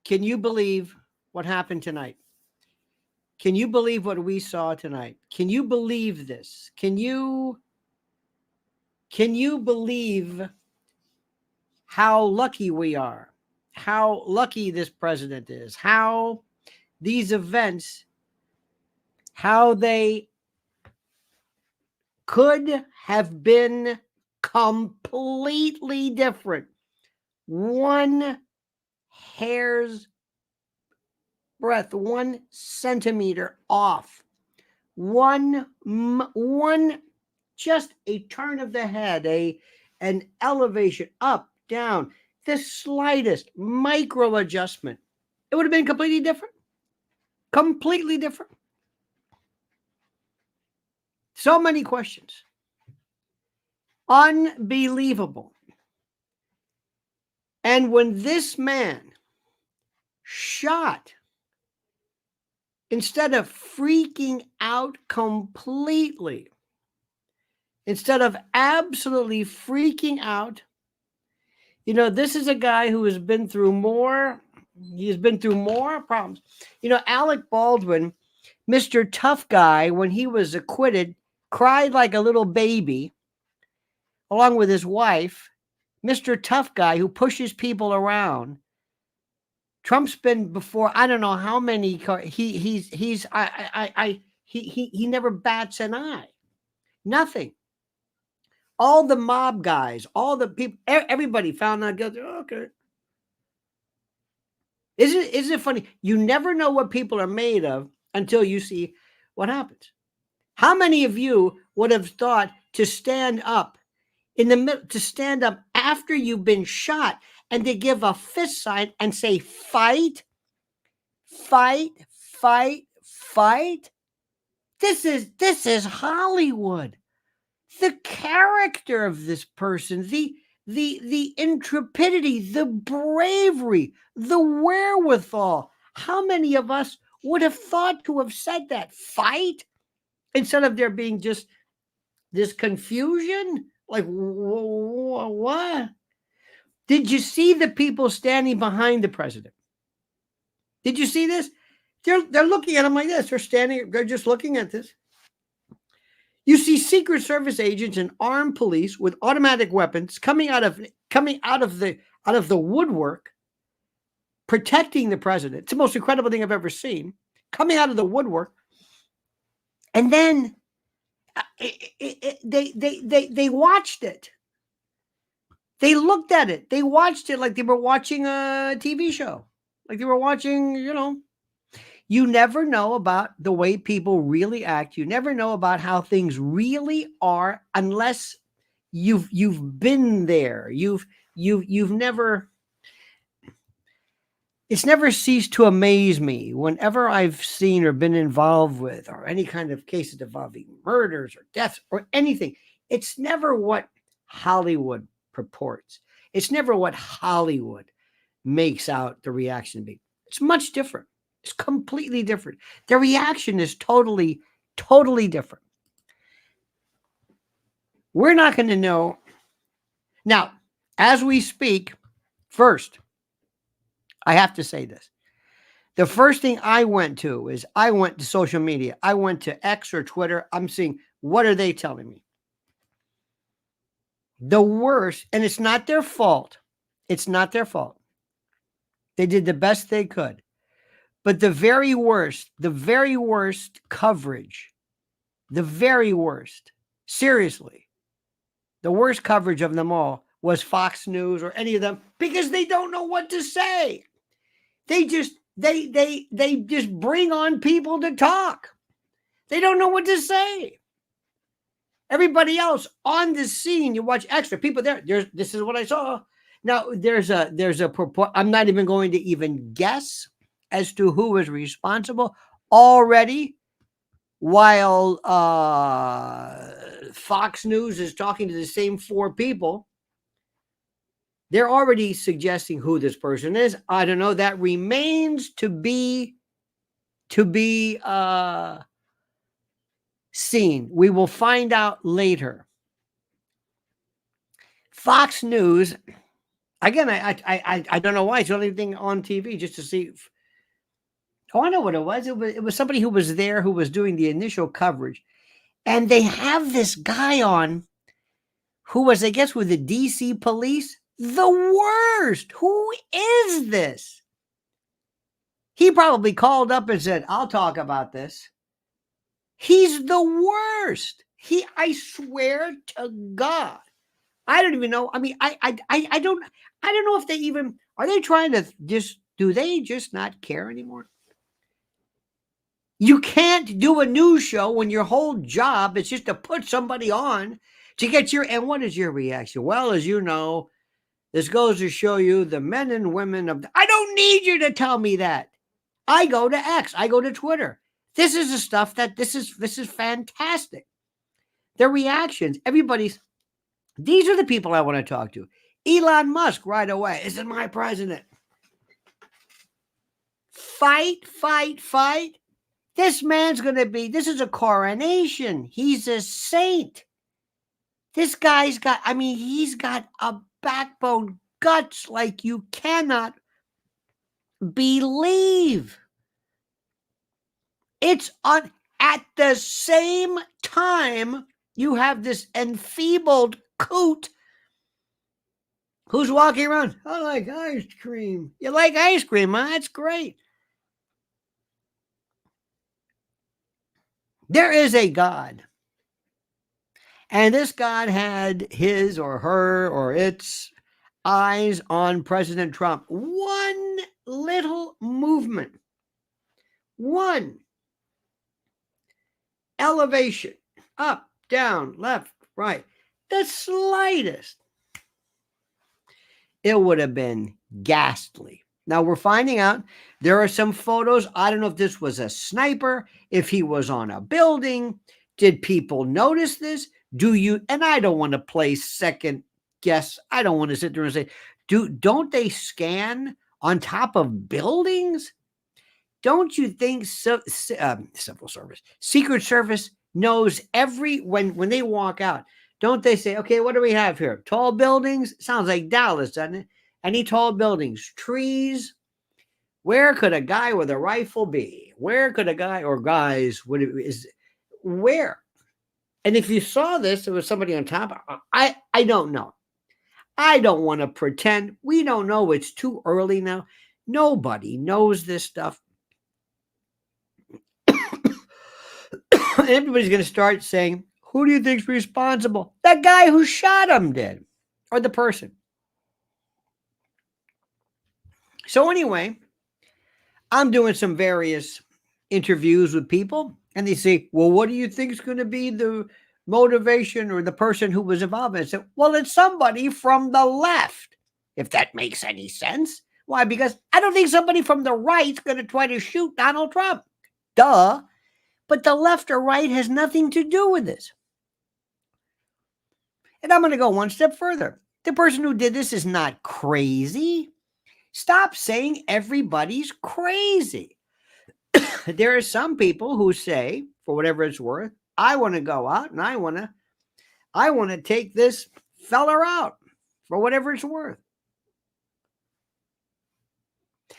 Can you believe what happened tonight? Can you believe what we saw tonight? Can you believe this? Can you believe how lucky we are? How lucky this president is? How these events, how they could have been completely different. One hair's breadth, 1 centimeter off. One, just a turn of the head, an elevation up, down, the slightest micro adjustment. It would have been completely different. Completely different. So many questions. Unbelievable. And when this man shot, instead of freaking out completely, instead of absolutely freaking out, this is a guy who has been through more. He's been through more problems. Alec Baldwin, Mr. Tough Guy, when he was acquitted, cried like a little baby, along with his wife. Mr. Tough Guy who pushes people around. Trump's been before, I don't know how many. He never bats an eye. Nothing. All the mob guys, all the people, everybody found out guilty. Okay. Isn't it funny? You never know what people are made of until you see what happens. How many of you would have thought to stand up in the middle, to stand up after you've been shot and to give a fist sign and say, fight, fight, fight, fight? This is Hollywood. The character of this person, the intrepidity, the bravery, the wherewithal. How many of us would have thought to have said that? Fight? Instead of there being just this confusion? Like, what? Did you see the people standing behind the president? Did you see this? They're looking at him like this. They're just looking at this. You see Secret Service agents and armed police with automatic weapons coming out of the woodwork, protecting the president. It's the most incredible thing I've ever seen. Coming out of the woodwork, and then they watched it. They looked at it. They watched it like they were watching a TV show, like they were watching, You never know about the way people really act. You never know about how things really are unless you've been there. You've never. It's never ceased to amaze me whenever I've seen or been involved with or any kind of cases involving murders or deaths or anything. It's never what Hollywood purports. It's never what Hollywood makes out the reaction to be. It's much different. It's completely different. The reaction is totally, totally different. We're not going to know. Now, as we speak, first, I have to say this. The first thing I went to social media. I went to X or Twitter. I'm seeing, what are they telling me? The worst, and it's not their fault. It's not their fault. They did the best they could. But the very worst coverage, the very worst, seriously, the worst coverage of them all was Fox News or any of them, because they don't know what to say. They just bring on people to talk. They don't know what to say. Everybody else on the scene, you watch extra people there. This is what I saw. Now there's a I'm not even going to even guess as to who is responsible already. While Fox News is talking to the same 4 people, they're already suggesting who this person is. I don't know. That remains to be seen. We will find out later. Fox News Again, I don't know why. It's the only thing on TV just to see. Oh, I know what it was. It was somebody who was there who was doing the initial coverage, and they have this guy on who was, I guess, with the DC police. The worst. Who is this? He probably called up and said, "I'll talk about this." He's the worst. I swear to God. I don't even know. I mean, I don't know if they even, are they trying to do they just not care anymore? You can't do a news show when your whole job is just to put somebody on to get and what is your reaction? Well, as you know, this goes to show you the men and women I don't need you to tell me that. I go to X, I go to Twitter. This is the stuff that this is fantastic. Their reactions, these are the people I want to talk to. Elon Musk right away. This is my president. Fight, fight, fight. This man's going to be, this is a coronation. He's a saint. This guy's got, he's got a backbone, guts like you cannot believe. It's at the same time you have this enfeebled coot who's walking around. I like ice cream. You like ice cream, huh? That's great. There is a God. And this God had his or her or its eyes on President Trump. One little movement. One elevation. Up, down, left, right. The slightest. It would have been ghastly. Now we're finding out there are some photos. I don't know if this was a sniper, if he was on a building. Did people notice this? And I don't want to play second guess. I don't want to sit there and say, don't they scan on top of buildings? Don't you think civil service, Secret Service knows when they walk out? Don't they say, okay, what do we have here? Tall buildings? Sounds like Dallas, doesn't it? Any tall buildings? Trees? Where could a guy with a rifle be? Where could a guy or guys where? And if you saw this, there was somebody on top. I don't know. I don't want to pretend. We don't know. It's too early now. Nobody knows this stuff. Everybody's going to start saying, who do you think's responsible? That guy who shot him did, or the person. So anyway, I'm doing some various interviews with people, and they say, well, what do you think is going to be the motivation or the person who was involved? And I said, well, it's somebody from the left, if that makes any sense. Why? Because I don't think somebody from the right is going to try to shoot Donald Trump. Duh. But the left or right has nothing to do with this. And I'm going to go one step further. The person who did this is not crazy. Stop saying everybody's crazy. There are some people who say, for whatever it's worth, I want to go out and I want to take this fella out for whatever it's worth.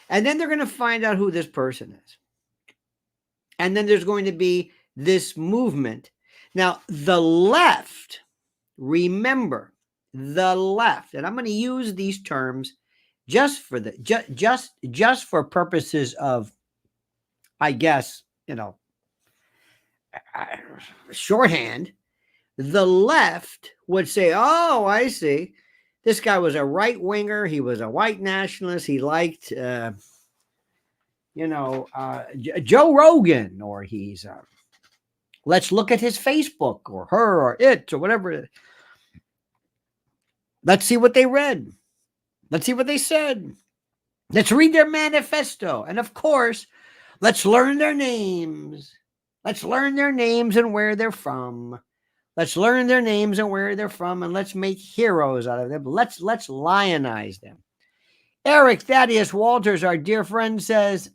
And then they're going to find out who this person is. And then there's going to be this movement. Now, the left, remember, the left, and I'm going to use these terms just for just for purposes of, I guess, shorthand. The left would say, oh, I see. This guy was a right winger. He was a white nationalist. He liked, Joe Rogan, or he's, let's look at his Facebook or her or it or whatever. Let's see what they read. Let's see what they said. Let's read their manifesto. And of course, let's learn their names. Let's learn their names and where they're from. Let's learn their names and where they're from, and let's make heroes out of them. Let's lionize them. Eric Thaddeus Walters, our dear friend, says,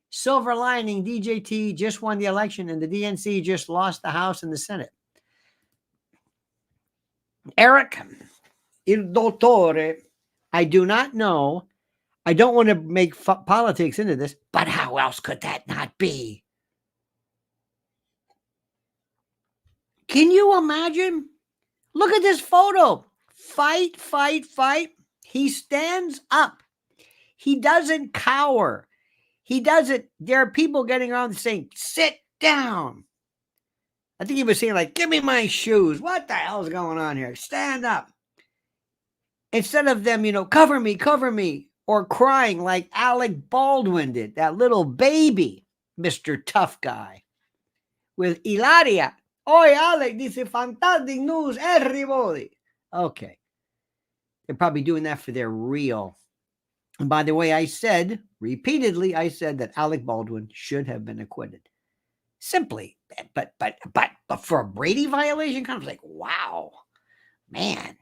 silver lining, DJT just won the election and the DNC just lost the House and the Senate. Eric, il dottore I do not know. I don't want to make politics into this, but how else could that not be? Can you imagine? Look at this photo. Fight, fight, fight. He stands up. He doesn't cower. He doesn't. There are people getting around saying, sit down. I think he was saying, like, give me my shoes. What the hell is going on here? Stand up. Instead of them, cover me, or crying like Alec Baldwin did, that little baby, Mr. Tough Guy, with Hilaria. Oi, Alec, dice fantastic news, everybody. Okay. They're probably doing that for their real. And by the way, repeatedly, I said that Alec Baldwin should have been acquitted. Simply. But for a Brady violation, kind of like, wow, man.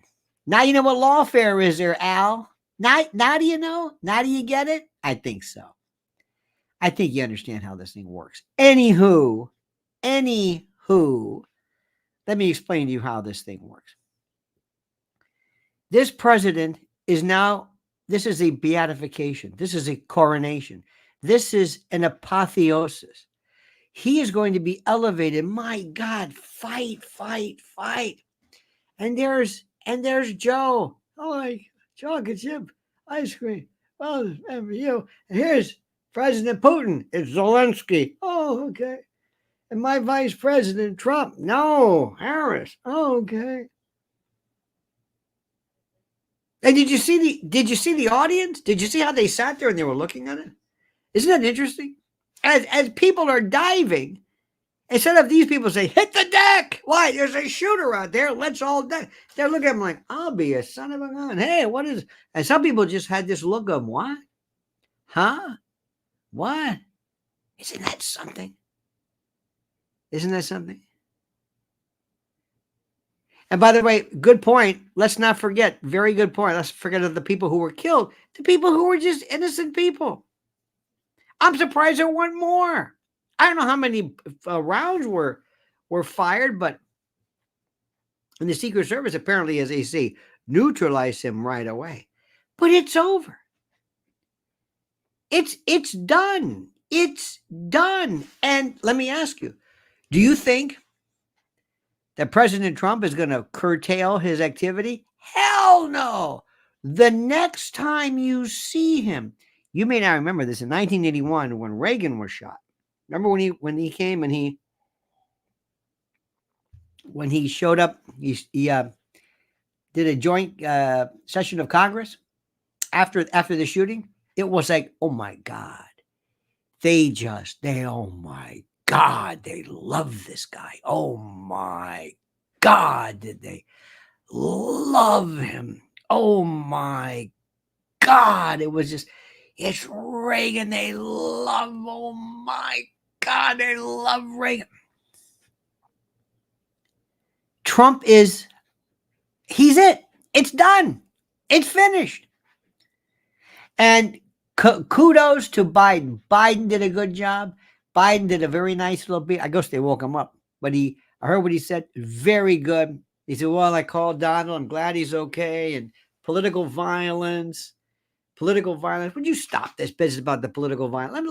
Now you know what lawfare is there, Al. Now do you know? Now do you get it? I think so. I think you understand how this thing works. Anywho, let me explain to you how this thing works. This president is now, this is a beatification. This is a coronation. This is an apotheosis. He is going to be elevated. My God, fight, fight, fight. And there's Joe. Oh, like chocolate chip ice cream. Well, and for you. And here's President Putin. It's Zelensky. Oh, okay. And my vice president, Trump. No, Harris. Oh, okay. And did you see the audience? Did you see how they sat there and they were looking at it? Isn't that interesting? As people are diving, instead of these people say, hit the deck. Why? There's a shooter out there. Let's all die. They're looking at him like, I'll be a son of a gun. Hey, what is? And some people just had this look of, what? Huh? What? Isn't that something? Isn't that something? And by the way, good point. Let's not forget, very good point. Let's forget of the people who were killed, the people who were just innocent people. I'm surprised there weren't more. I don't know how many rounds were fired, but in the Secret Service, apparently, as they say, neutralized him right away. But it's over. It's done. It's done. And let me ask you, do you think that President Trump is going to curtail his activity? Hell no. The next time you see him, you may not remember this, in 1981 when Reagan was shot. Remember when he came and when he showed up, he did a joint session of Congress after the shooting? It was like, oh my God. Oh my God, they love this guy. Oh my God, did they love him? Oh my God, it was just, it's Reagan. They love, oh my God, they love Reagan. Trump he's it. It's done. It's finished. And kudos to Biden. Biden did a good job. Biden did a very nice little bit. I guess they woke him up. But I heard what he said. Very good. He said, well, I called Donald. I'm glad he's okay. And political violence. Would you stop this business about the political violence?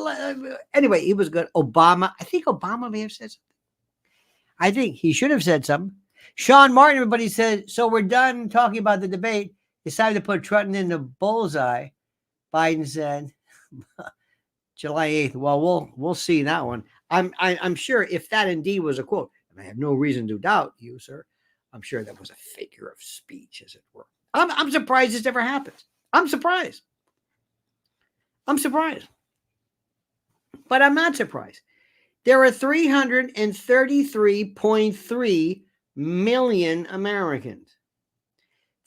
Anyway, he was good. Obama. I think Obama may have said something. I think he should have said something. Sean Martin, everybody said, so we're done talking about the debate. Decided to put Trump in the bullseye. Biden said, July 8th. Well, we'll see that one. I'm sure if that indeed was a quote, and I have no reason to doubt you, sir, I'm sure that was a figure of speech, as it were. I'm surprised this ever happens. I'm surprised. But I'm not surprised. There are 333.3 million Americans.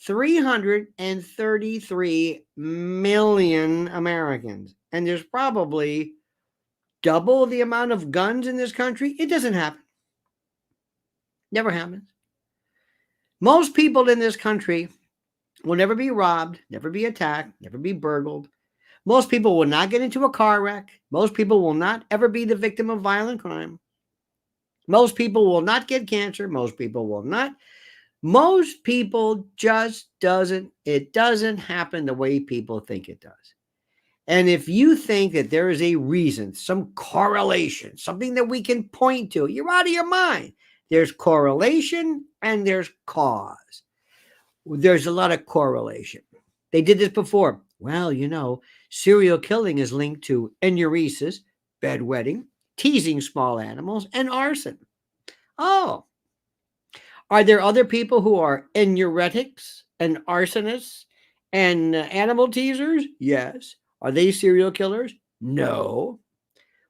333 million Americans. And there's probably double the amount of guns in this country. It doesn't happen. Never happens. Most people in this country will never be robbed, never be attacked, never be burgled. Most people will not get into a car wreck. Most people will not ever be the victim of violent crime. Most people will not get cancer. Most people will not Most people just doesn't happen the way people think it does. And if you think that there is a reason, some correlation, something that we can point to, you're out of your mind. There's correlation and there's cause. There's a lot of correlation. They did this before. Well, serial killing is linked to enuresis, bedwetting, teasing small animals, and arson. Oh, are there other people who are enuretics and arsonists and animal teasers? Yes. Are they serial killers? No.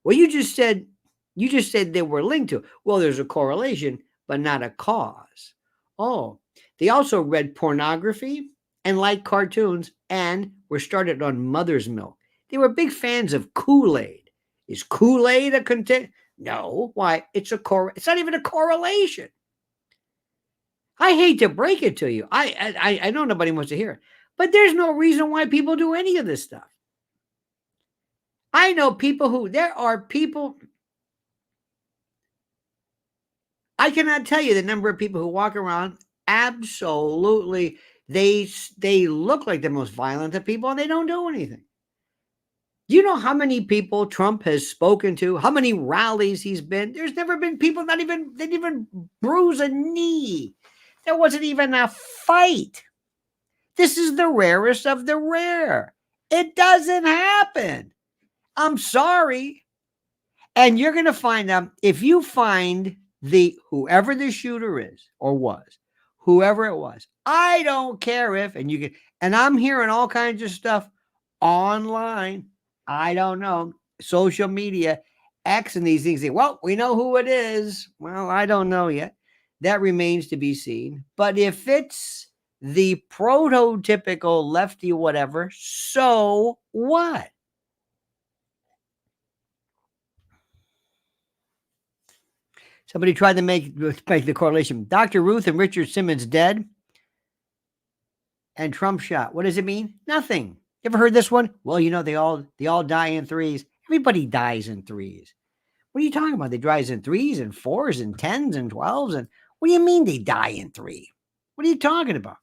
Well, you just said they were linked to. Well, there's a correlation, but not a cause. Oh, they also read pornography and liked cartoons and were started on mother's milk. They were big fans of Kool-Aid. Is Kool-Aid a content? No. Why? It's not even a correlation. I hate to break it to you. I know nobody wants to hear it, but there's no reason why people do any of this stuff. I know there are people. I cannot tell you the number of people who walk around absolutely. They look like the most violent of people and they don't do anything. Do you know how many people Trump has spoken to? How many rallies he's been? There's never been people they didn't even bruise a knee. There wasn't even a fight. This is the rarest of the rare. It doesn't happen. I'm sorry. And you're going to find out if you find whoever the shooter is or was, whoever it was. I don't care if, and I'm hearing all kinds of stuff online. I don't know. Social media, X and these things. Well, we know who it is. Well, I don't know yet. That remains to be seen. But if it's the prototypical lefty whatever, so what? Somebody tried to make the correlation. Dr. Ruth and Richard Simmons dead and Trump shot. What does it mean? Nothing. You ever heard this one? Well, they all die in threes. Everybody dies in threes. What are you talking about? They die in threes and fours and 10s and 12s. And what do you mean they die in three? What are you talking about?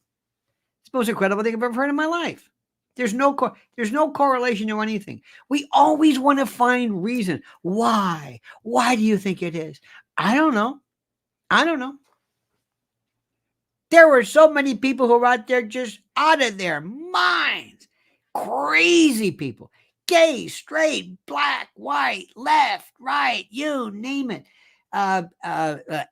It's the most incredible thing I've ever heard in my life. There's no correlation to anything. We always want to find reason. Why? Why do you think it is? I don't know. There were so many people who were out there just out of their minds. Crazy people. Gay, straight, black, white, left, right, you name it.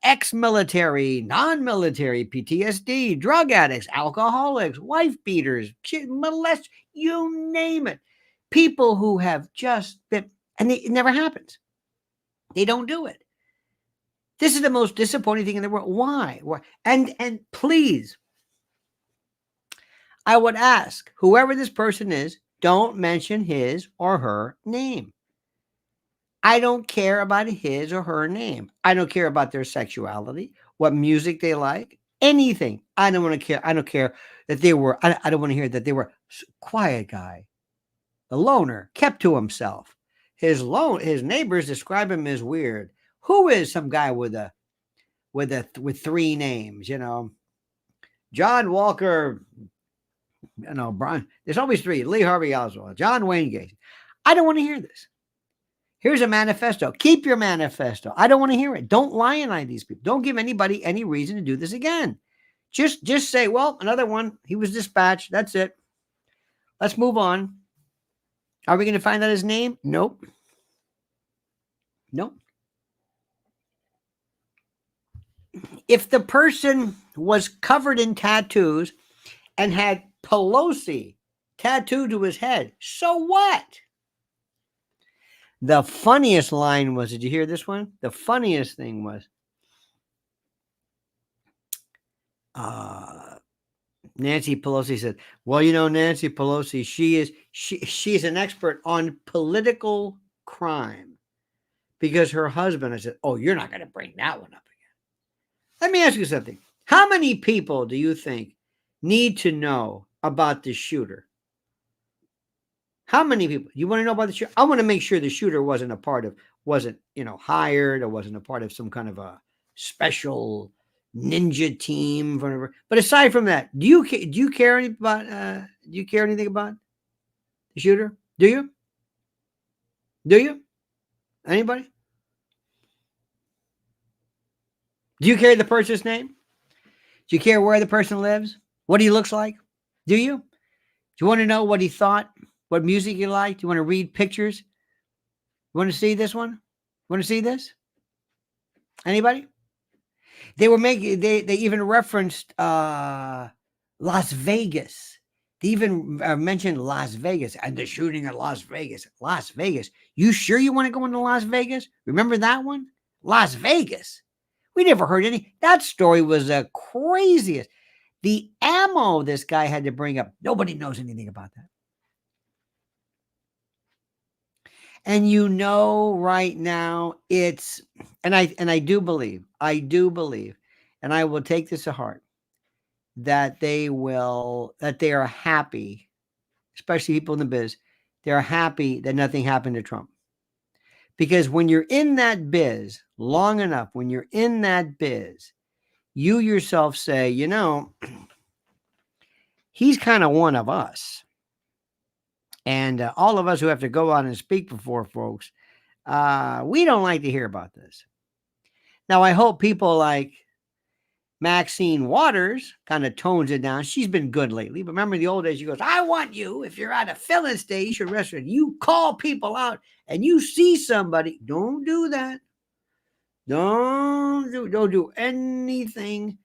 Ex-military, non-military, PTSD, drug addicts, alcoholics, wife beaters, molest, you name it. People who have just been, and it never happens. They don't do it. This is the most disappointing thing in the world. Why? And please, I would ask whoever this person is, don't mention his or her name. I don't care about his or her name. I don't care about their sexuality, what music they like, anything. I don't want to care. I don't care that they were, I don't want to hear that they were quiet guy, a loner, kept to himself. His neighbors describe him as weird. Who is some guy with three names, John Walker, Brian, there's always three, Lee Harvey Oswald, John Wayne Gacy. I don't want to hear this. Here's a manifesto. Keep your manifesto. I don't want to hear it. Don't lionize these people. Don't give anybody any reason to do this again. Just say, well, another one. He was dispatched. That's it. Let's move on. Are we going to find out his name? Nope. If the person was covered in tattoos and had Pelosi tattooed to his head, so what? The funniest line was, did you hear this one? The funniest thing was, Nancy Pelosi said, well, Nancy Pelosi, she's an expert on political crime because her husband, I said, oh, you're not going to bring that one up again. Let me ask you something. How many people do you think need to know about the shooter? How many people? You want to know about the shooter? I want to make sure the shooter wasn't hired or wasn't a part of some kind of a special ninja team, whatever. But aside from that, do you care about do you care anything about the shooter? Do you? Do you? Anybody? Do you care the person's name? Do you care where the person lives? What he looks like? Do you? Do you want to know what he thought? What music he liked? Do you want to read pictures? You want to see this one? Want to see this? Anybody? They were making they even referenced Las Vegas. They even mentioned Las Vegas and the shooting at Las Vegas. Las Vegas. You sure you want to go into Las Vegas? Remember that one? Las Vegas. We never heard any. That story was the craziest. The ammo this guy had to bring up. Nobody knows anything about that. And you know right now it's, and I do believe, and I will take this to heart, that they are happy, especially people in the biz, they're happy that nothing happened to Trump. Because when you're in that biz long enough, when you're in that biz, you yourself say, you know, he's kind of one of us. And all of us who have to go out and speak before folks, we don't like to hear about this. Now, I hope people like Maxine Waters kind of tones it down. She's been good lately. But remember the old days, she goes, I want you, if you're at a filling station restaurant, you call people out and you see somebody. Don't do that. Don't do anything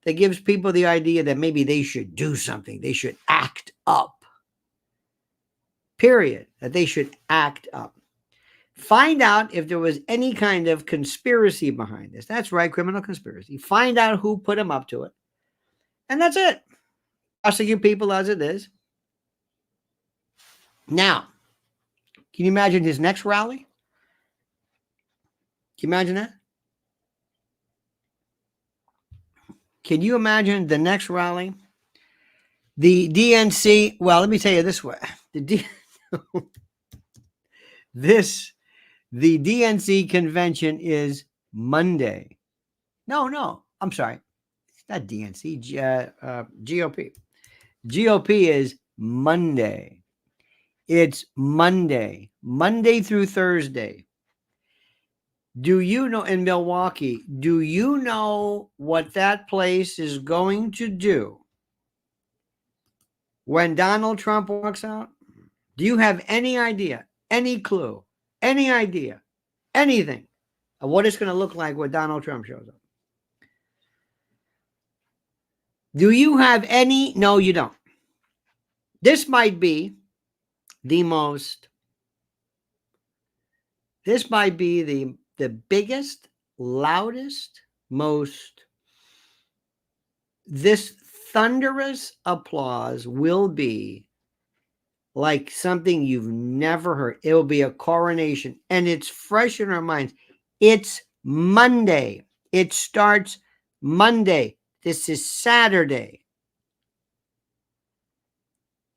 that gives people the idea that maybe they should do something. They should act up. Period. That they should act up. Find out if there was any kind of conspiracy behind this. That's right, criminal conspiracy. Find out who put him up to it. And that's it. Prosecute people as it is. Now, can you imagine his next rally? Can you imagine that? Can you imagine the next rally? The DNC, well, let me tell you this way. The DNC convention is Monday. No, I'm sorry. It's not DNC, GOP. GOP is Monday. It's Monday through Thursday. Do you know, in Milwaukee, do you know what that place is going to do when Donald Trump walks out? Do you have any idea, any clue, any idea, anything of what it's going to look like when Donald Trump shows up? Do you have any? No, you don't. This might be the biggest, loudest, most, this thunderous applause will be like something you've never heard. It will be a coronation, and it's fresh in our minds. It's Monday. It starts Monday. This is Saturday.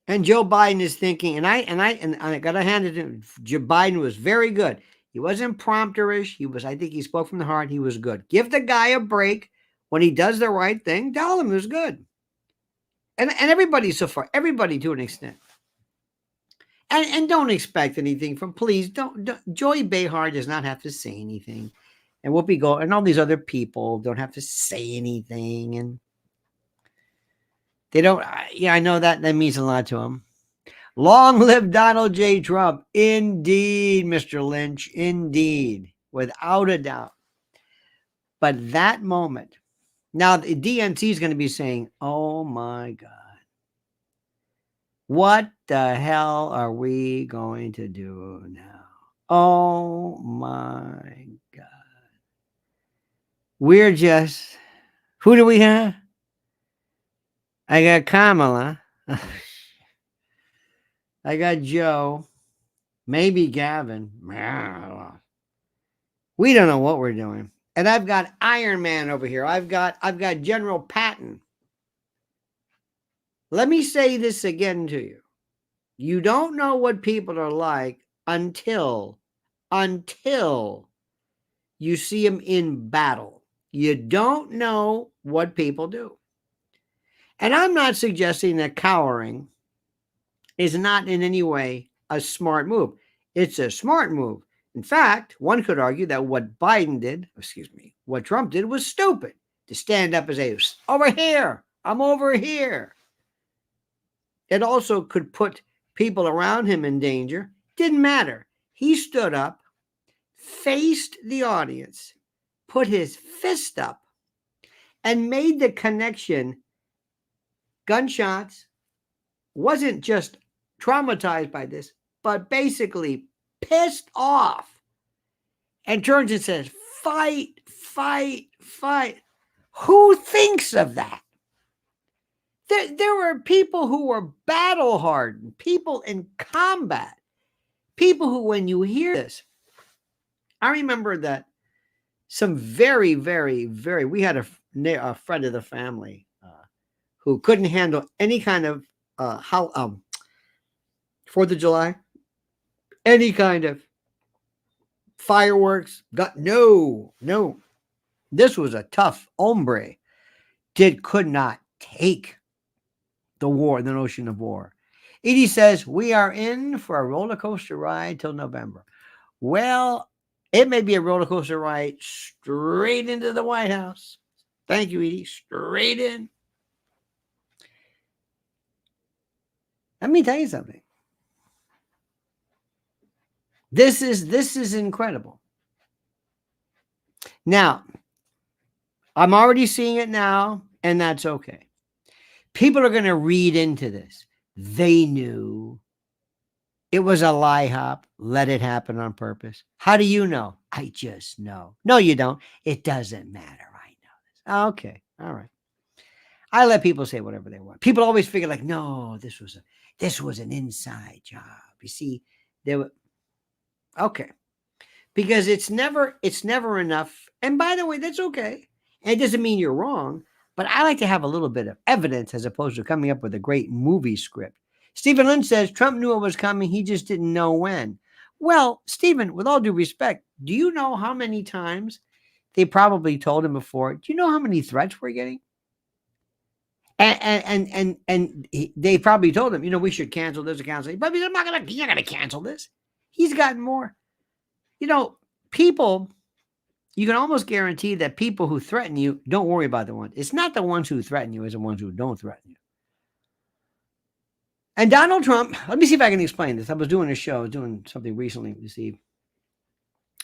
And Joe Biden is thinking, and I got to hand it to him. Joe Biden was very good. He wasn't prompterish. I think he spoke from the heart. He was good. Give the guy a break when he does the right thing. Tell him it was good. And everybody so far, everybody to an extent. And don't expect anything from, please don't Joy Behar does not have to say anything. And Whoopi Goldberg and all these other people don't have to say anything. And they don't, I know that means a lot to them. Long live Donald J. Trump. Indeed, Mr. Lynch. Indeed. Without a doubt. But that moment, now the DNC is going to be saying, oh my God. What the hell are we going to do now? Oh my God. We're just, who do we have? I got Kamala. I got Joe. Maybe Gavin. We don't know what we're doing. And I've got Iron Man over here. I've got General Patton. Let me say this again to you. You don't know what people are like until you see them in battle. You don't know what people do. And I'm not suggesting that cowering is not in any way a smart move. It's a smart move. In fact, one could argue that what what Trump did was stupid. To stand up and say, over here, I'm over here. It also could put people around him in danger. Didn't matter. He stood up, faced the audience, put his fist up, and made the connection. Gunshots, wasn't just traumatized by this, but basically pissed off, and turns and says, fight, fight, fight. Who thinks of that? There were people who were battle hardened, people in combat, people who, when you hear this, I remember that some very, very, very, we had a friend of the family who couldn't handle any kind of 4th of July, any kind of fireworks. No. This was a tough hombre. Could not take the war, the notion of war. Edie says, we are in for a roller coaster ride till November. Well, it may be a roller coaster ride straight into the White House. Thank you, Edie. Straight in. Let me tell you something. This is incredible. Now, I'm already seeing it now, and that's okay. People are going to read into this. They knew. It was a lie hop. Let it happen on purpose. How do you know? I just know. No, you don't. It doesn't matter. I know this. Okay. All right. I let people say whatever they want. People always figure like, no, this was an inside job. You see, okay. Because it's never enough. And by the way, that's okay. And it doesn't mean you're wrong, but I like to have a little bit of evidence as opposed to coming up with a great movie script. Stephen Lynn says Trump knew it was coming. He just didn't know when. Well, Stephen, with all due respect, do you know how many times they probably told him before? Do you know how many threats we're getting? And they probably told him, we should cancel this or cancel. But he's not going to cancel this. He's gotten more. People, you can almost guarantee that people who threaten you, don't worry about the ones. It's not the ones who threaten you, it's the ones who don't threaten you. And Donald Trump, let me see if I can explain this. I was doing a show, doing something recently this evening.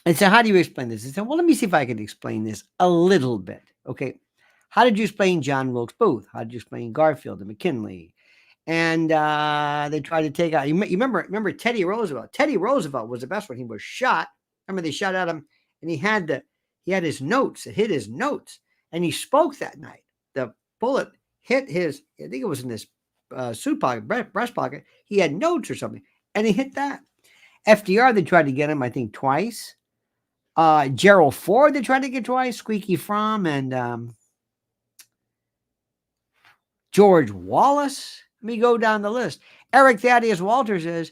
And so how do you explain this? I said, well, let me see if I can explain this a little bit. Okay. How did you explain John Wilkes Booth? How did you explain Garfield and McKinley? And they tried to take out, you remember Teddy Roosevelt. Teddy Roosevelt was the best one. He was shot. Remember they shot at him and he had his notes. It hit his notes. And he spoke that night. The bullet hit his, I think it was in this suit pocket, breast pocket. He had notes or something. And he hit that. FDR, they tried to get him, I think, twice. Gerald Ford, they tried to get twice. Squeaky Fromm and George Wallace. Let me go down the list. Eric Thaddeus Walter says,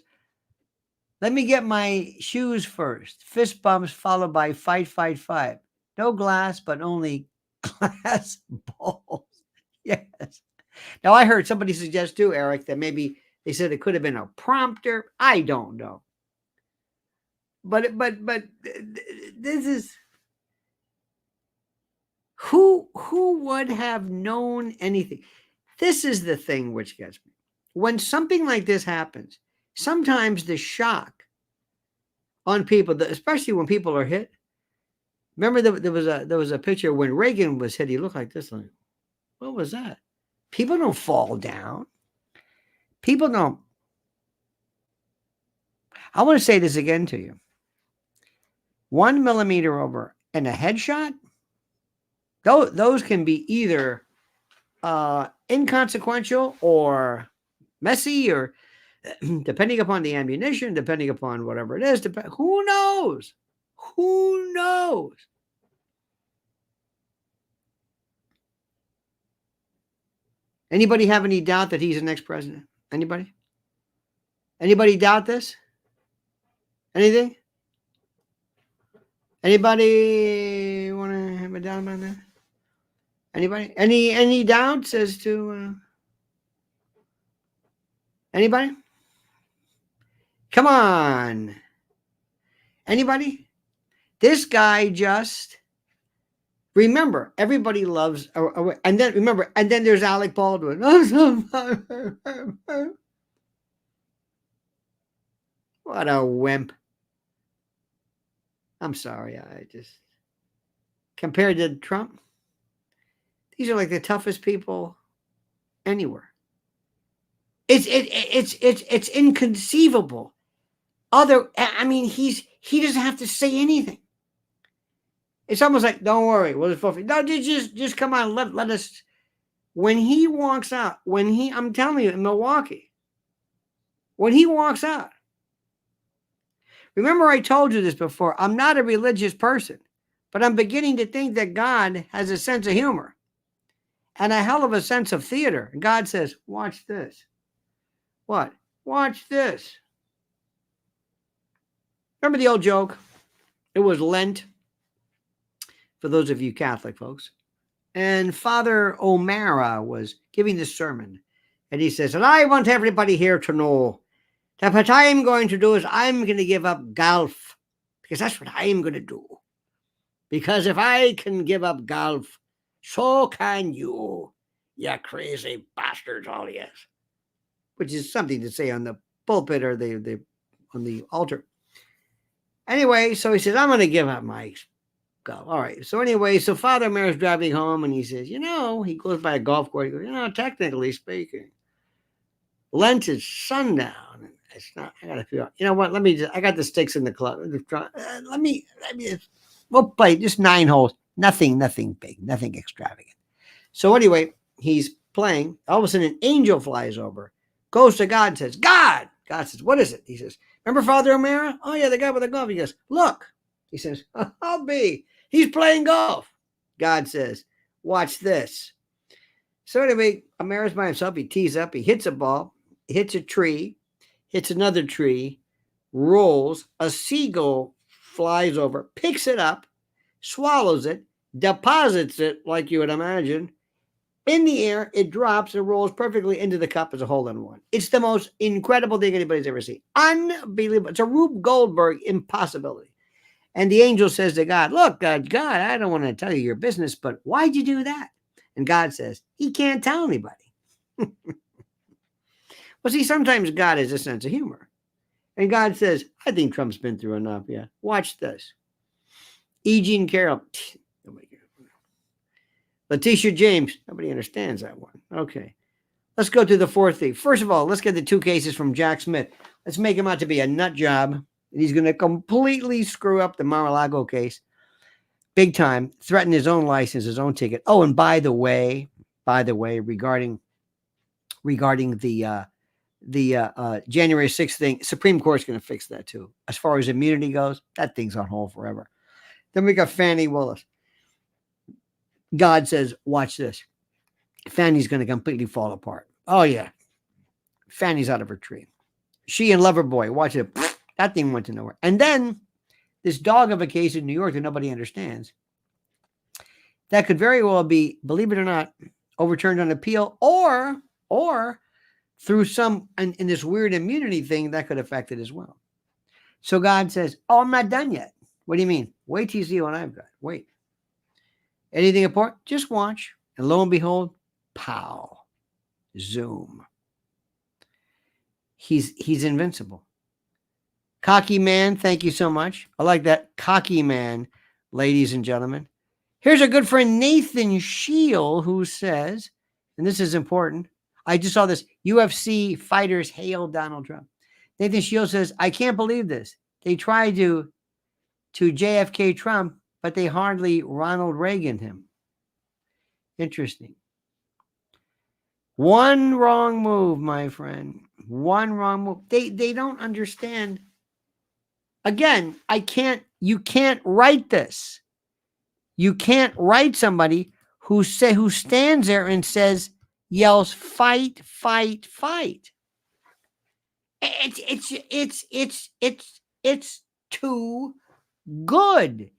let me get my shoes first. Fist bumps followed by fight, fight, fight. No glass, but only glass balls. Yes. Now, I heard somebody suggest too, Eric, that maybe they said it could have been a prompter. I don't know. But this is who would have known anything? This is the thing which gets me. When something like this happens, sometimes the shock on people, especially when people are hit. Remember there was a picture when Reagan was hit. He looked like this. Like, what was that? People don't fall down. People don't. I want to say this again to you. 1 millimeter over and a headshot, those can be either inconsequential or messy, or depending upon the ammunition, depending upon whatever it is. Who knows? Who knows? Anybody have any doubt that he's the next president? Anybody? Anybody doubt this? Anything? Anybody want to have a doubt about that? Anybody? Any doubts as to anybody? Come on. Anybody? This guy just remember, everybody loves, and then remember, and then there's Alec Baldwin. What a wimp. I'm sorry, I just compared to Trump, these are like the toughest people anywhere. It's inconceivable. I mean, he doesn't have to say anything. It's almost like, don't worry, we'll just no, just come on, let us. When he walks out, I'm telling you, in Milwaukee, when he walks out, remember I told you this before, I'm not a religious person, but I'm beginning to think that God has a sense of humor and a hell of a sense of theater. And God says, watch this. What? Watch this. Remember the old joke? It was Lent, for those of you Catholic folks. And Father O'Mara was giving this sermon. And he says, and I want everybody here to know that what I'm going to do is I'm going to give up golf. Because that's what I'm going to do. Because if I can give up golf, so can you crazy bastards, all yes. Which is something to say on the pulpit or on the altar. Anyway, so he says, I'm going to give up my golf. All right. So anyway, so Father Mayor's driving home and he says, he goes by a golf course. He goes, technically speaking, Lent is sundown. It's not, I got to feel, what? I got the sticks in the club. We'll play just 9 holes. Nothing big, nothing extravagant. So anyway, he's playing. All of a sudden, an angel flies over, goes to God and says, God! God says, what is it? He says, remember Father O'Mara? Oh, yeah, the guy with the golf. He goes, look. He says, I'll be. He's playing golf. God says, watch this. So anyway, O'Mara's by himself. He tees up. He hits a ball, hits a tree, hits another tree, rolls. A seagull flies over, picks it up, swallows it, deposits it, like you would imagine. In the air, it drops and rolls perfectly into the cup as a hole-in-one. It's the most incredible thing anybody's ever seen. Unbelievable. It's a Rube Goldberg impossibility. And the angel says to God, look, God, I don't want to tell you your business, but why'd you do that? And God says, he can't tell anybody. Well, see, sometimes God has a sense of humor. And God says, I think Trump's been through enough. Yeah. Watch this. E. Jean Carroll. Letitia James. Nobody understands that one. Okay. Let's go to the fourth thing. First of all, let's get the 2 cases from Jack Smith. Let's make him out to be a nut job. And he's going to completely screw up the Mar-a-Lago case. Big time. Threaten his own license, his own ticket. Oh, and by the way, regarding the January 6th thing, Supreme Court's going to fix that too. As far as immunity goes, that thing's on hold forever. Then we got Fannie Willis. God says, watch this. Fannie's going to completely fall apart. Oh, yeah. Fannie's out of her tree. She and Loverboy, watch it. That thing went to nowhere. And then this dog of a case in New York that nobody understands, that could very well be, believe it or not, overturned on appeal or through some, in this weird immunity thing that could affect it as well. So God says, oh, I'm not done yet. What do you mean? Wait till you see what I've got. Wait. Anything important? Just watch. And lo and behold, pow, zoom. He's invincible. Cocky man, thank you so much. I like that. Cocky man, ladies and gentlemen. Here's our good friend Nathan Scheel, who says, and this is important, I just saw this, UFC fighters hail Donald Trump. Nathan Scheel says, I can't believe this. They tried to JFK Trump, but they hardly Ronald Reagan him. Interesting. One wrong move, my friend. One wrong move. They don't understand. Again, you can't write this. You can't write somebody who stands there and yells, fight, fight, fight. It's too good.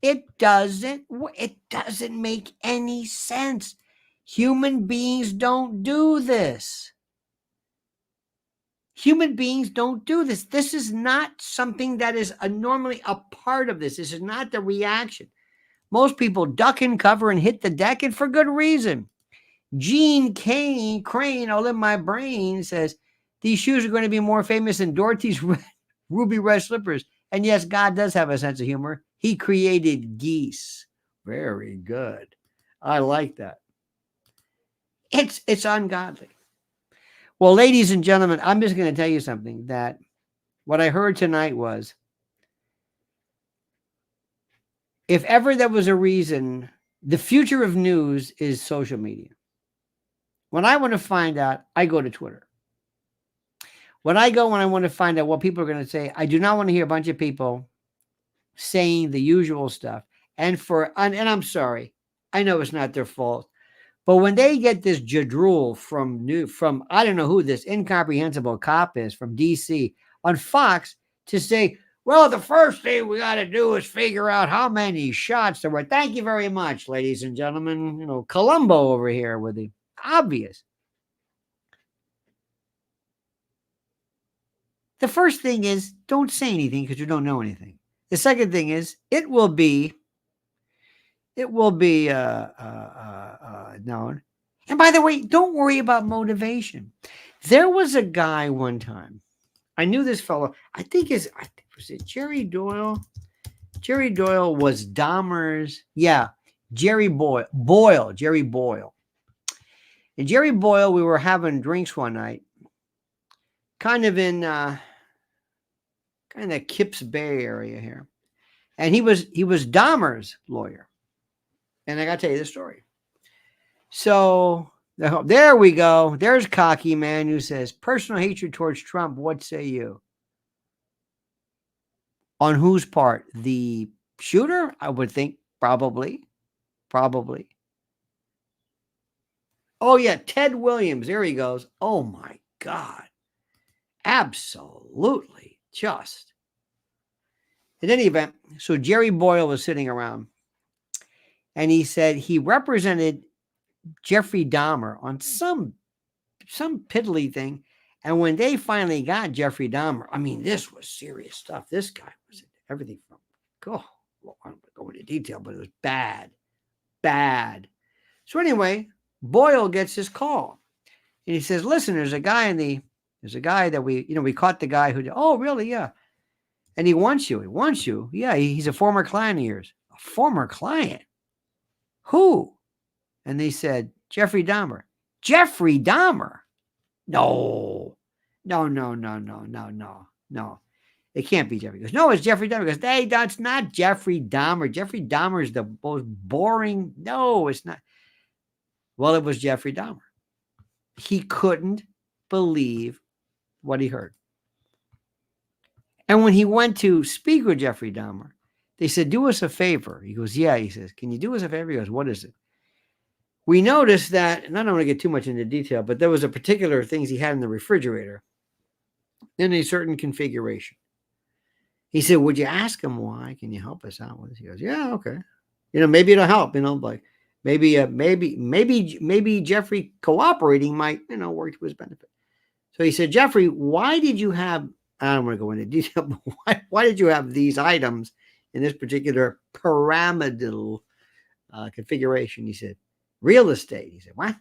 It doesn't make any sense. Human beings don't do this. Human beings don't do this. This is not something that is normally a part of this. This is not the reaction. Most people duck and cover and hit the deck, and for good reason. Gene Crane, all in my brain, says these shoes are going to be more famous than Dorothy's ruby red slippers. And yes, God does have a sense of humor. He created geese. Very good. I like that. It's ungodly. Well, ladies and gentlemen, I'm just going to tell you something, that what I heard tonight was, if ever there was a reason, the future of news is social media. When I want to find out, I go to Twitter. When I want to find out what people are going to say, I do not want to hear a bunch of people saying the usual stuff. And I'm sorry, I know it's not their fault, but when they get this jadrule from I don't know who this incomprehensible cop is from DC on Fox to say, well, the first thing we got to do is figure out how many shots there were. Thank you very much, ladies and gentlemen. Columbo over here with the obvious. The first thing is, don't say anything because you don't know anything. The second thing is, it will be known. And by the way, don't worry about motivation. There was a guy one time. I knew this fellow. I think was it Jerry Doyle? Jerry Doyle was Dahmer's. Yeah, Jerry Boyle. Jerry Boyle. And Jerry Boyle, we were having drinks one night, kind of in kind of Kips Bay area here. And he was Dahmer's lawyer. And I got to tell you the story. So there we go. There's Cocky Man who says, personal hatred towards Trump. What say you? On whose part? The shooter? I would think probably. Oh, yeah. Ted Williams. There he goes. Oh, my God. Absolutely. Just. In any event, so Jerry Boyle was sitting around, and he said he represented Jeffrey Dahmer on some piddly thing. And when they finally got Jeffrey Dahmer, I mean, this was serious stuff. This guy was everything from, I don't want to go into detail, but it was bad. So anyway, Boyle gets his call, and he says, listen, there's a guy that we caught the guy who did. Oh, really? Yeah. And he wants you. Yeah. He's a former client of yours. A former client? Who? And they said, Jeffrey Dahmer. Jeffrey Dahmer? No. It can't be Jeffrey. He goes, no, it's Jeffrey Dahmer. He goes, hey, that's not Jeffrey Dahmer. Jeffrey Dahmer is the most boring. No, it's not. Well, it was Jeffrey Dahmer. He couldn't believe what he heard. And when he went to speak with Jeffrey Dahmer, they said, do us a favor. He goes, yeah. He says, can you do us a favor? He goes, what is it? We noticed that, and I don't want to get too much into detail, but there was a particular things he had in the refrigerator in a certain configuration. He said, would you ask him why? Can you help us out with this? He goes, yeah, okay. Maybe it'll help, like maybe Jeffrey cooperating might, work to his benefit. So he said, Jeffrey, why did you have, I don't want to go into detail, but why did you have these items in this particular pyramidal configuration? He said, real estate. He said, what?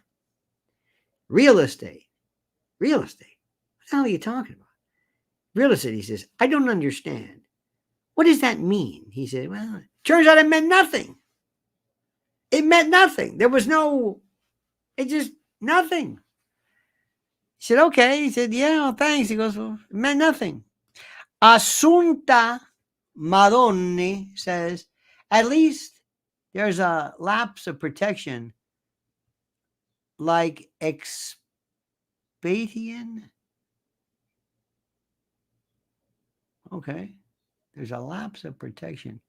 Real estate. What the hell are you talking about? Real estate. He says, I don't understand. What does that mean? He said, well, turns out it meant nothing. It meant nothing. There was just nothing. He said, okay. He said, yeah, thanks. He goes, well, it meant nothing. Assunta Madonni says, at least there's a lapse of protection like Expatian. Okay. There's a lapse of protection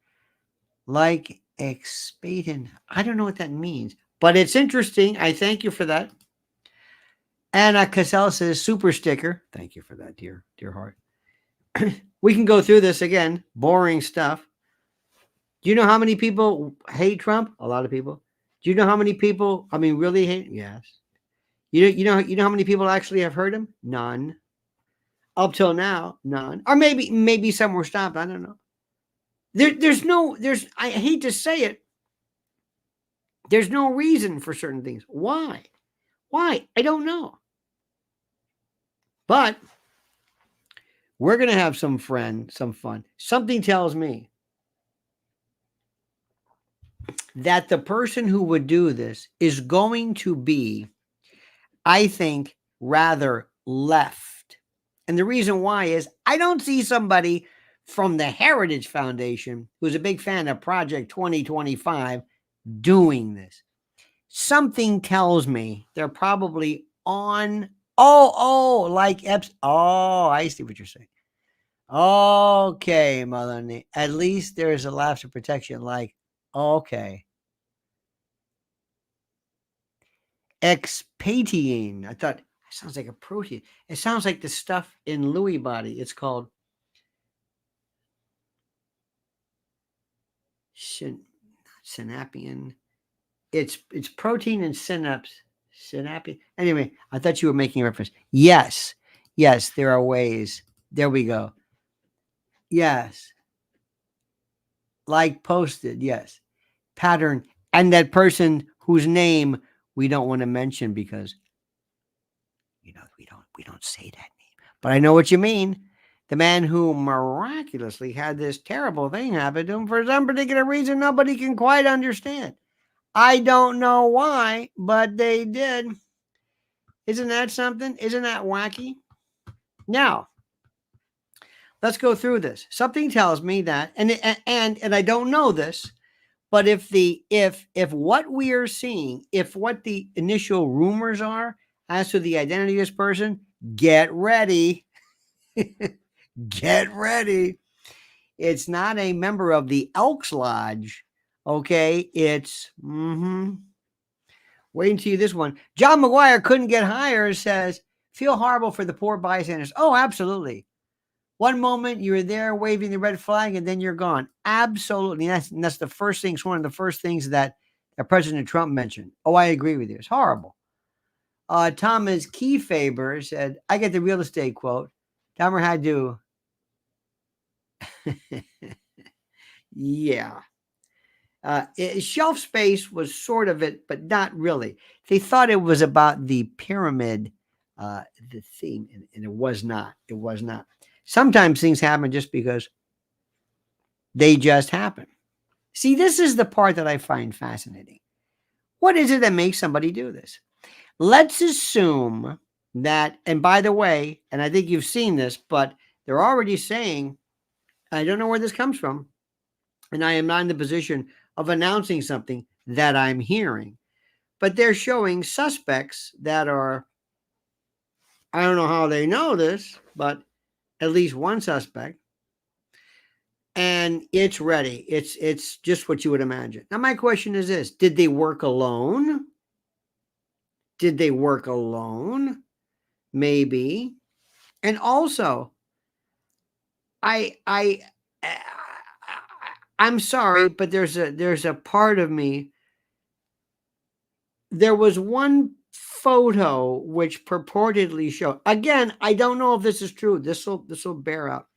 like Expatian. I don't know what that means, but it's interesting. I thank you for that. Anna Cassell says, super sticker. Thank you for that, dear heart. We can go through this again. Boring stuff. Do you know how many people hate Trump? A lot of people. Do you know how many people, I mean, really hate? Yes. You know how many people actually have heard him? None. Up till now, none. Or maybe some were stopped. I don't know. There's I hate to say it, there's no reason for certain things. Why? Why? I don't know. But we're gonna have some fun. Something tells me that the person who would do this is going to be, I think, rather left. And the reason why is I don't see somebody from the Heritage Foundation who's a big fan of Project 2025 doing this. Something tells me they're probably on. Like Epps. Oh, I see what you're saying. Okay, Mother. At least there is a lapse of protection. Like, okay. Expatiine. I thought it sounds like a protein. It sounds like the stuff in Lewy body. It's called synapian. It's protein and synapse. Anyway, I thought you were making a reference. Yes, there are ways. There we go. Yes, like posted. Yes, pattern, and that person whose name we don't want to mention because we don't say that name. But I know what you mean. The man who miraculously had this terrible thing happen to him for some particular reason nobody can quite understand. I don't know why, but they did. Isn't that something? Isn't that wacky? Now, let's go through this. Something tells me that, and I don't know this, but if what we are seeing, if what the initial rumors are as to the identity of this person, get ready. Get ready. It's not a member of the Elks Lodge. Okay, it's wait until this one. John McGuire couldn't get higher, says, feel horrible for the poor bystanders. Oh, absolutely. One moment you're there waving the red flag and then you're gone. Absolutely. That's the first thing. It's one of the first things that President Trump mentioned. Oh, I agree with you. It's horrible. Thomas Kiefaber said, I get the real estate quote. Dahmer had to. Yeah. Shelf space was sort of it, but not really. They thought it was about the pyramid, the theme, and it was not. It was not. Sometimes things happen just because they just happen. See, this is the part that I find fascinating. What is it that makes somebody do this? Let's assume that, and by the way, and I think you've seen this, but they're already saying, I don't know where this comes from, and I am not in the position of announcing something that I'm hearing, but they're showing suspects that are, I don't know how they know this, but at least one suspect, and it's ready. It's just what you would imagine. Now, my question is this: did they work alone? Did they work alone? Maybe. And also, I'm sorry, but there's a part of me. There was one photo which purportedly showed. Again, I don't know if this is true. This will bear out.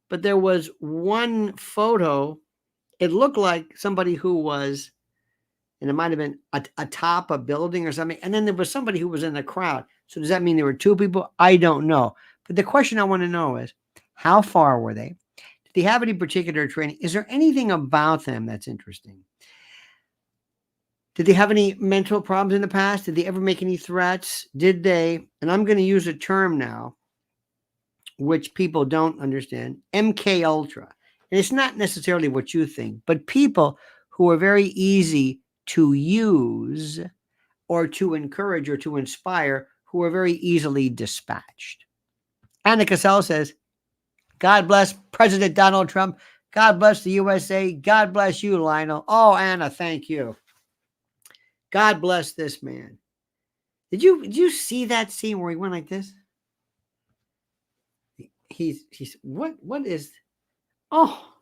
But there was one photo. It looked like somebody who was, and it might have been atop a building or something. And then there was somebody who was in the crowd. So does that mean there were two people? I don't know. But the question I want to know is, how far were they? Did they have any particular training? Is there anything about them that's interesting? Did they have any mental problems in the past? Did they ever make any threats? Did they, and I'm going to use a term now, which people don't understand, MK Ultra. And it's not necessarily what you think, but people who are very easy to use or to encourage or to inspire, who are very easily dispatched. Anna Cassell says, God bless President Donald Trump. God bless the USA. God bless you, Lionel. Oh, Anna, thank you. God bless this man. Did you see that scene where he went like this? He's what is, oh,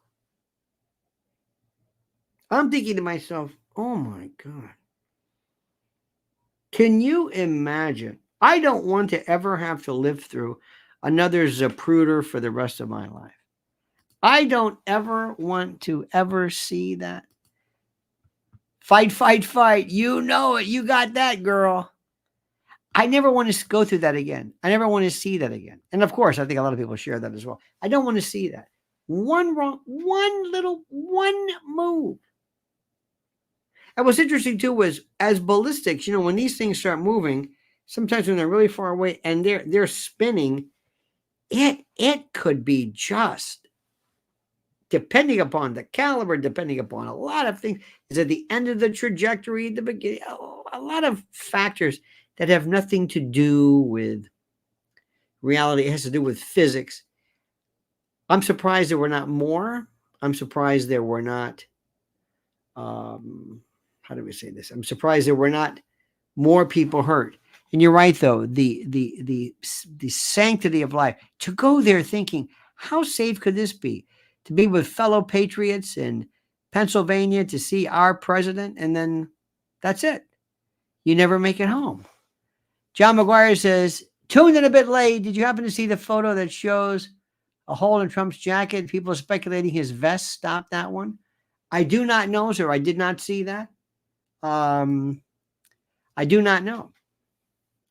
I'm thinking to myself, oh my God. Can you imagine? I don't want to ever have to live through another Zapruder for the rest of my life. I don't ever want to ever see that. Fight, fight, fight. You know it. You got that, girl. I never want to go through that again. I never want to see that again. And of course, I think a lot of people share that as well. I don't want to see that. One one move. And what's interesting too was as ballistics, when these things start moving, sometimes when they're really far away and they're spinning, it could be just depending upon the caliber, depending upon a lot of things, is at the end of the trajectory, the beginning, a lot of factors that have nothing to do with reality. It has to do with physics. I'm surprised there were not more. I'm surprised there were not, how do we say this? I'm surprised there were not more people hurt. And you're right, though, the sanctity of life, to go there thinking, how safe could this be? To be with fellow patriots in Pennsylvania, to see our president, and then that's it. You never make it home. John McGuire says, tuned in a bit late. Did you happen to see the photo that shows a hole in Trump's jacket? People are speculating his vest stopped that one. I do not know, sir. I did not see that. I do not know.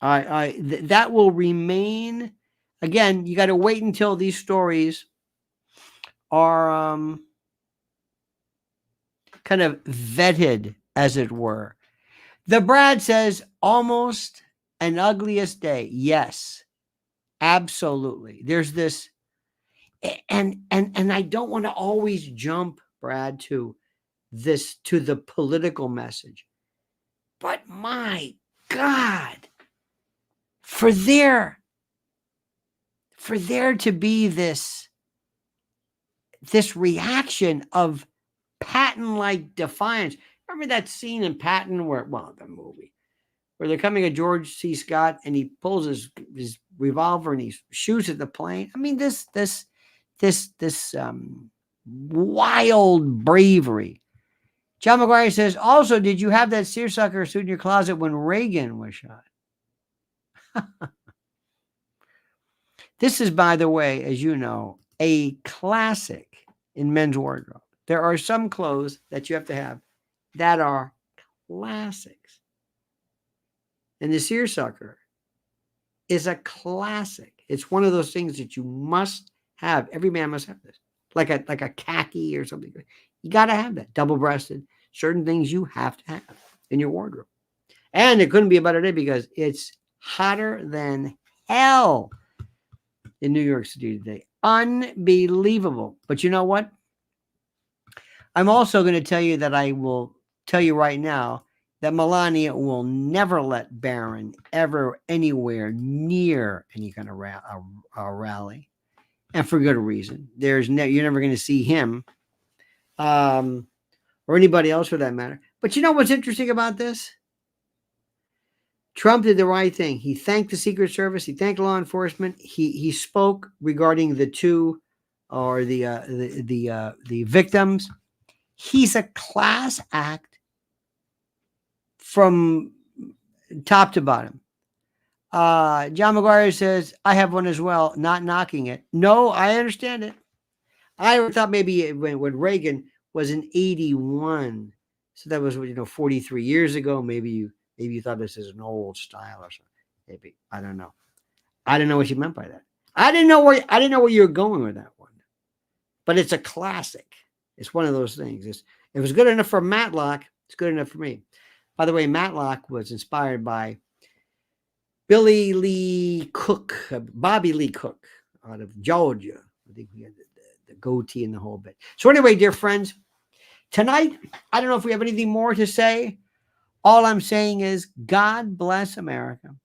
That will remain. Again, you got to wait until these stories are kind of vetted, as it were. The Brad says, almost an ugliest day. Yes, absolutely. There's this, and I don't want to always jump, Brad, to the political message. But my God, for there to be this reaction of Patton-like defiance. Remember that scene in Patton the movie, where they're coming at George C. Scott and he pulls his revolver and he shoots at the plane. I mean, this wild bravery. John McGuire says, also, did you have that seersucker suit in your closet when Reagan was shot? This is, by the way, as you know, a classic in men's wardrobe. There are some clothes that you have to have that are classics. And the seersucker is a classic. It's one of those things that you must have. Every man must have this. Like a khaki or something. You got to have that. Double-breasted. Certain things you have to have in your wardrobe. And it couldn't be a better day because it's hotter than hell in New York City today. Unbelievable. But you know what? I'm also going to tell you that I will tell you right now that Melania will never let Barron ever anywhere near any kind of rally. And for good reason. You're never going to see him or anybody else for that matter. But you know what's interesting about this? Trump did the right thing. He thanked the Secret Service. He thanked law enforcement. He spoke regarding the two or the victims. He's a class act from top to bottom. John McGuire says, I have one as well, not knocking it. No, I understand it. I thought maybe when Reagan was in 81, so that was 43 years ago. Maybe you thought this is an old style or something. Maybe I don't know. I don't know what you meant by that. I didn't know where you were going with that one. But it's a classic. It's one of those things. If it was good enough for Matlock, it's good enough for me. By the way, Matlock was inspired by Bobby Lee Cook out of Georgia. I think we had the goatee and the whole bit. So anyway, dear friends, tonight, I don't know if we have anything more to say. All I'm saying is God bless America.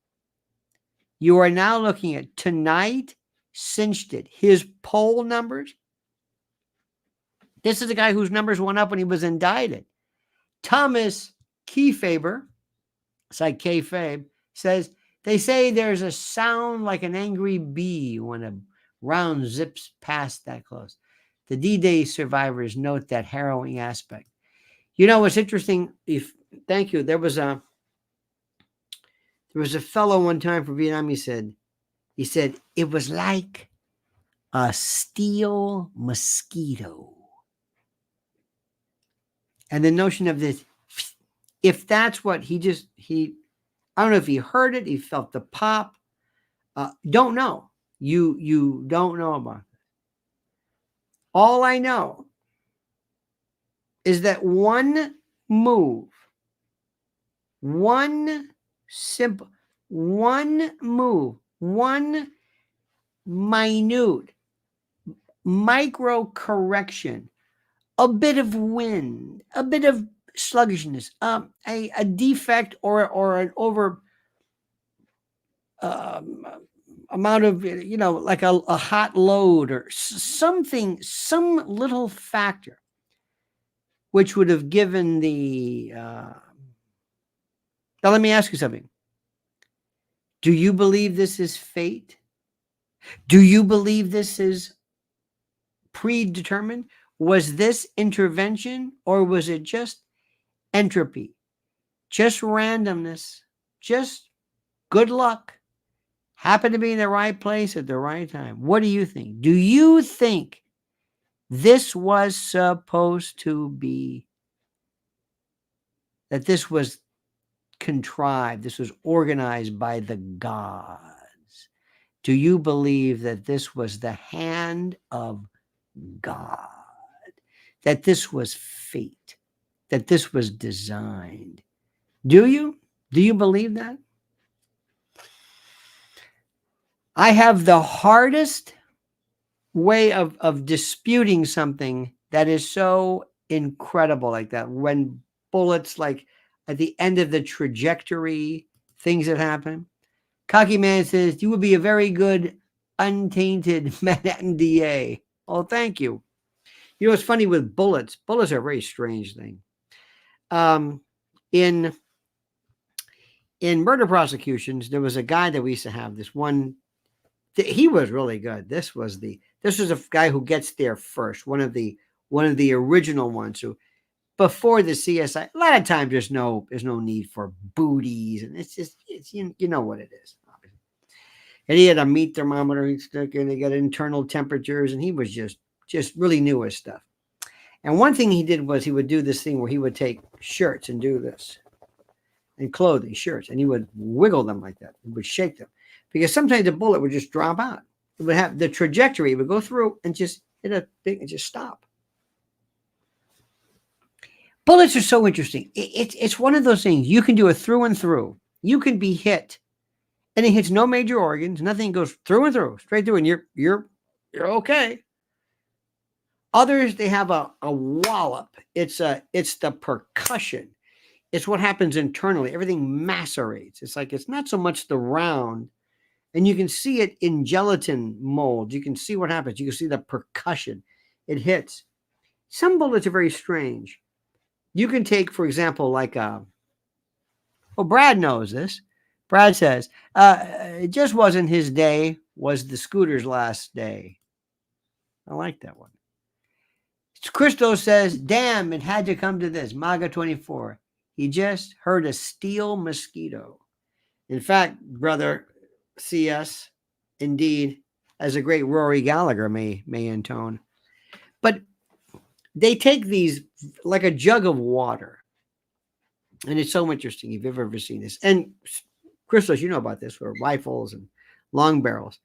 You are now looking at tonight, cinched it. His poll numbers. This is a guy whose numbers went up when he was indicted. Thomas Kefauver, it's like kayfabe, says, they say there's a sound like an angry bee when a round zips past that close. The D-Day survivors note that harrowing aspect. You know what's interesting? Thank you. There was a fellow one time from Vietnam. He said it was like a steel mosquito. And the notion of this, if that's what I don't know if he heard it, he felt the pop. Don't know. You don't know about it. All I know is that one move, one move, one minute micro correction, a bit of wind, a bit of sluggishness, a defect or an over amount of, like a hot load or something, some little factor, which would have given the. Now, let me ask you something. Do you believe this is fate? Do you believe this is predetermined? Was this intervention, or was it just entropy, just randomness, just good luck, happened to be in the right place at the right time? What do you think? Do you think this was supposed to be, that this was contrived, this was organized by the gods? Do you believe that this was the hand of God? That this was fate? That this was designed? Do you? Do you believe that? I have the hardest way of disputing something that is so incredible like that. When bullets, like at the end of the trajectory, things that happen. Cocky Man says, you would be a very good untainted Manhattan DA. Oh, thank you. You know, it's funny with bullets. Bullets are a very strange thing. In murder prosecutions, there was a guy that we used to have, this one. He was really good. This was a guy who gets there first. One of the original ones who, before the CSI, a lot of times there's no need for booties, and it's you know what it is. Obviously. And he had a meat thermometer he'd stick in. He got internal temperatures, and he was just really knew his stuff. And one thing he did was he would do this thing where he would take shirts and do this, and clothing, shirts, and he would wiggle them like that. He would shake them, because sometimes the bullet would just drop out. It would have the trajectory, it would go through and just hit a thing and just stop. Bullets are so interesting. It's one of those things. You can do it through and through. You can be hit, and it hits no major organs. Nothing, goes through and through, straight through, and you're okay. Others, they have a wallop. It's the percussion. It's what happens internally. Everything macerates. It's like, it's not so much the round, and you can see it in gelatin mold. You can see what happens. You can see the percussion. It hits. Some bullets are very strange. You can take, for example, like Brad knows this. Brad says, it just wasn't his day, was the scooter's last day. I like that one. Christo says, damn, it had to come to this. MAGA 24. He just heard a steel mosquito. In fact, brother CS, indeed, as a great Rory Gallagher may intone. But they take these like a jug of water. And it's so interesting if you've ever seen this. And Christos, you know about this, for rifles and long barrels.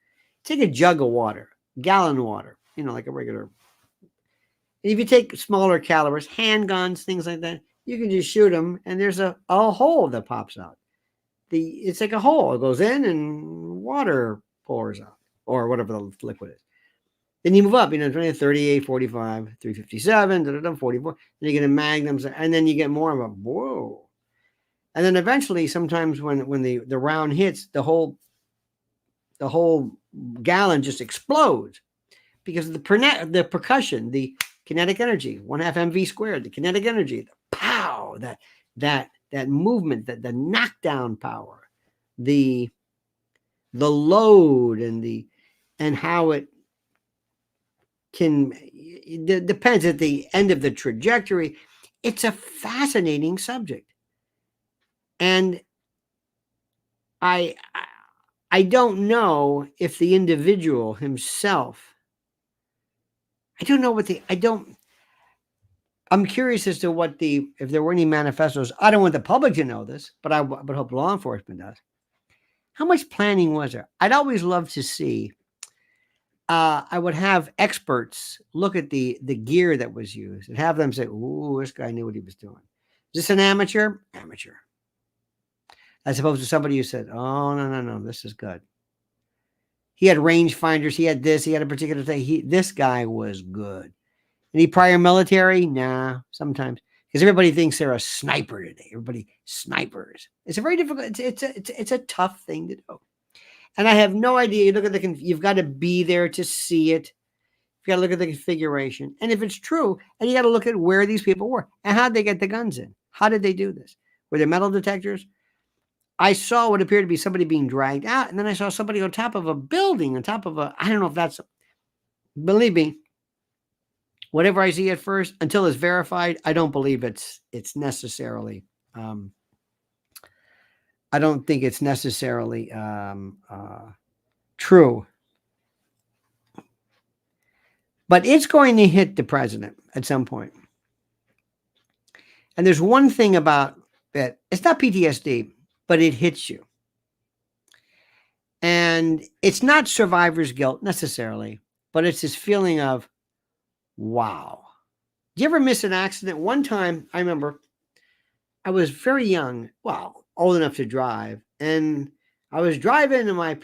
Take a jug of water, gallon water, like a regular. And if you take smaller calibers, handguns, things like that, you can just shoot them, and there's a hole that pops out. It's like a hole. It goes in, and water pours out, or whatever the liquid is. Then you move up, 38, 45, 357, 44. Then you get a magnums, and then you get more of a whoa. And then eventually, sometimes when the round hits, the whole gallon just explodes because of the percussion, the kinetic energy, 1/2 mv squared, the kinetic energy, the pow, that movement, the knockdown power, the load, and how it depends at the end of the trajectory. It's a fascinating subject. And I don't know if the individual himself, I'm curious as to if there were any manifestos. I don't want the public to know this, but I would hope law enforcement does. How much planning was there? I'd always love to see. I would have experts look at the gear that was used and have them say, "Ooh, this guy knew what he was doing." Is this an amateur? Amateur. As opposed to somebody who said, "Oh, no, this is good." He had range finders. He had this. He had a particular thing. This guy was good. Any prior military? Nah, sometimes. Because everybody thinks they're a sniper today. Everybody snipers. It's a very difficult, it's a tough thing to do. And I have no idea. You look at you've got to be there to see it. You've got to look at the configuration. And if it's true, and you got to look at where these people were and how they get the guns in. How did they do this? Were there metal detectors? I saw what appeared to be somebody being dragged out. And then I saw somebody on top of a building, I don't know if that's, believe me, whatever I see at first, until it's verified, I don't believe it's necessarily. I don't think it's necessarily true. But it's going to hit the president at some point. And there's one thing about it. It's not PTSD, but it hits you. And it's not survivor's guilt necessarily, but it's this feeling of, wow. Do you ever miss an accident? One time, I remember I was very young, well, old enough to drive. And I was driving and my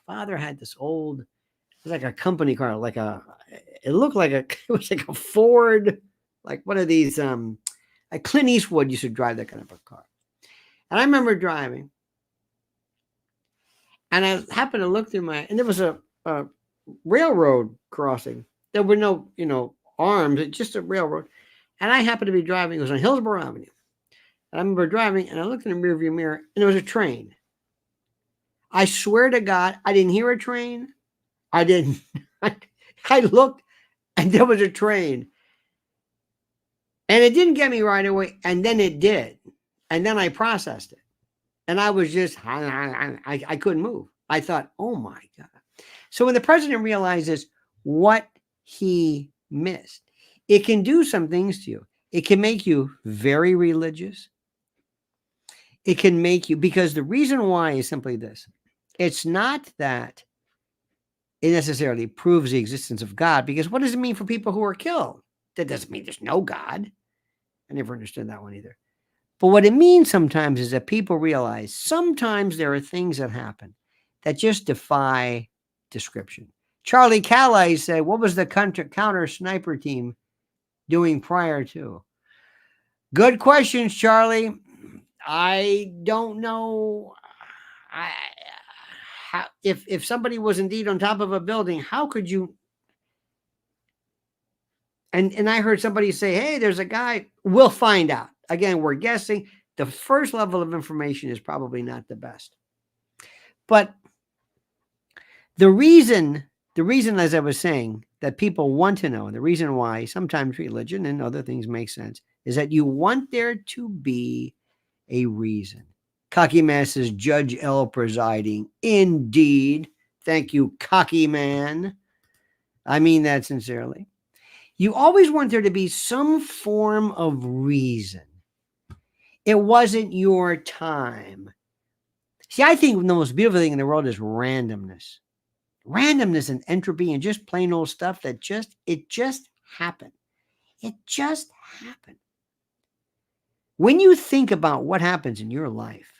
father had this old, it was like a company car, it looked like it was like a Ford, like one of these, like Clint Eastwood used to drive that kind of a car. And I remember driving and I happened to look through and there was a railroad crossing. There were no, arms, just a railroad. And I happened to be driving, it was on Hillsborough Avenue. And I remember driving and I looked in the rearview mirror and there was a train. I swear to God, I didn't hear a train. I didn't. I looked and there was a train. And it didn't get me right away. And then it did. And then I processed it. And I was just, I couldn't move. I thought, oh my God. So when the president realizes what he missed, it can do some things to you. It can make you very religious. It can make you, because the reason why is simply this. It's not that it necessarily proves the existence of God, because what does it mean for people who are killed? That doesn't mean there's no God. I never understood that one either. But what it means sometimes is that people realize sometimes there are things that happen that just defy description. Charlie Calais said, what was the counter sniper team doing prior to? Good questions, Charlie. I don't know. If somebody was indeed on top of a building, how could you? And I heard somebody say, hey, there's a guy. We'll find out. Again, we're guessing. The first level of information is probably not the best. But the reason, as I was saying, that people want to know, and the reason why sometimes religion and other things make sense, is that you want there to be a reason. Cocky Man says, Judge L presiding. Indeed. Thank you, Cocky Man. I mean that sincerely. You always want there to be some form of reason. It wasn't your time. See, I think the most beautiful thing in the world is randomness. Randomness and entropy and just plain old stuff that it just happened. It just happened. When you think about what happens in your life,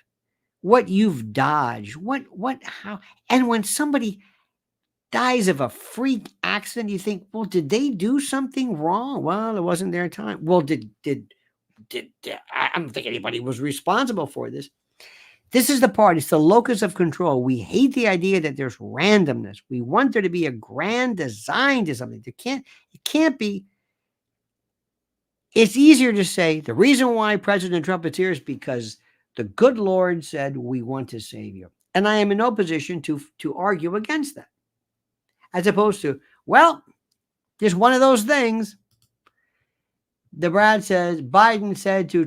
what you've dodged, how, and when somebody dies of a freak accident, you think, well, did they do something wrong? Well, it wasn't their time. Well, I don't think anybody was responsible for this. This is the part. It's the locus of control. We hate the idea that there's randomness. We want there to be a grand design to something. It can't be. It's easier to say the reason why President Trump is here is because the good Lord said we want to save you. And I am in no position to argue against that. As opposed to, well, just one of those things. The Brad says Biden said to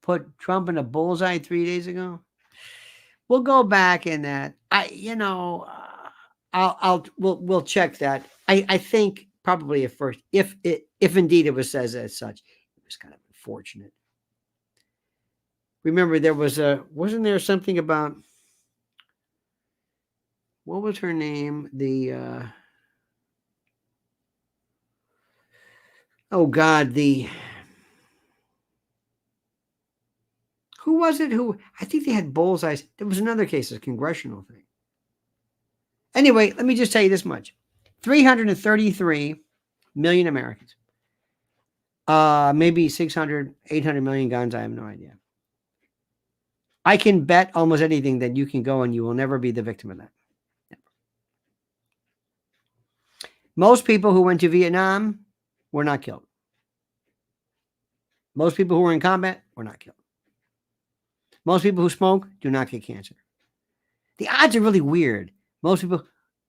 put Trump in a bullseye 3 days ago. We'll go back in that. We'll check that. I think probably at first, if indeed it was says as such, it was kind of unfortunate. Remember, wasn't there something about, what was her name? Oh God, who was it? I think they had bullseyes. There was another case, a congressional thing. Anyway, let me just tell you this much. 333 million Americans. Maybe 600, 800 million guns. I have no idea. I can bet almost anything that you can go and you will never be the victim of that. Never. Most people who went to Vietnam were not killed. Most people who were in combat were not killed. Most people who smoke do not get cancer. The odds are really weird. Most people,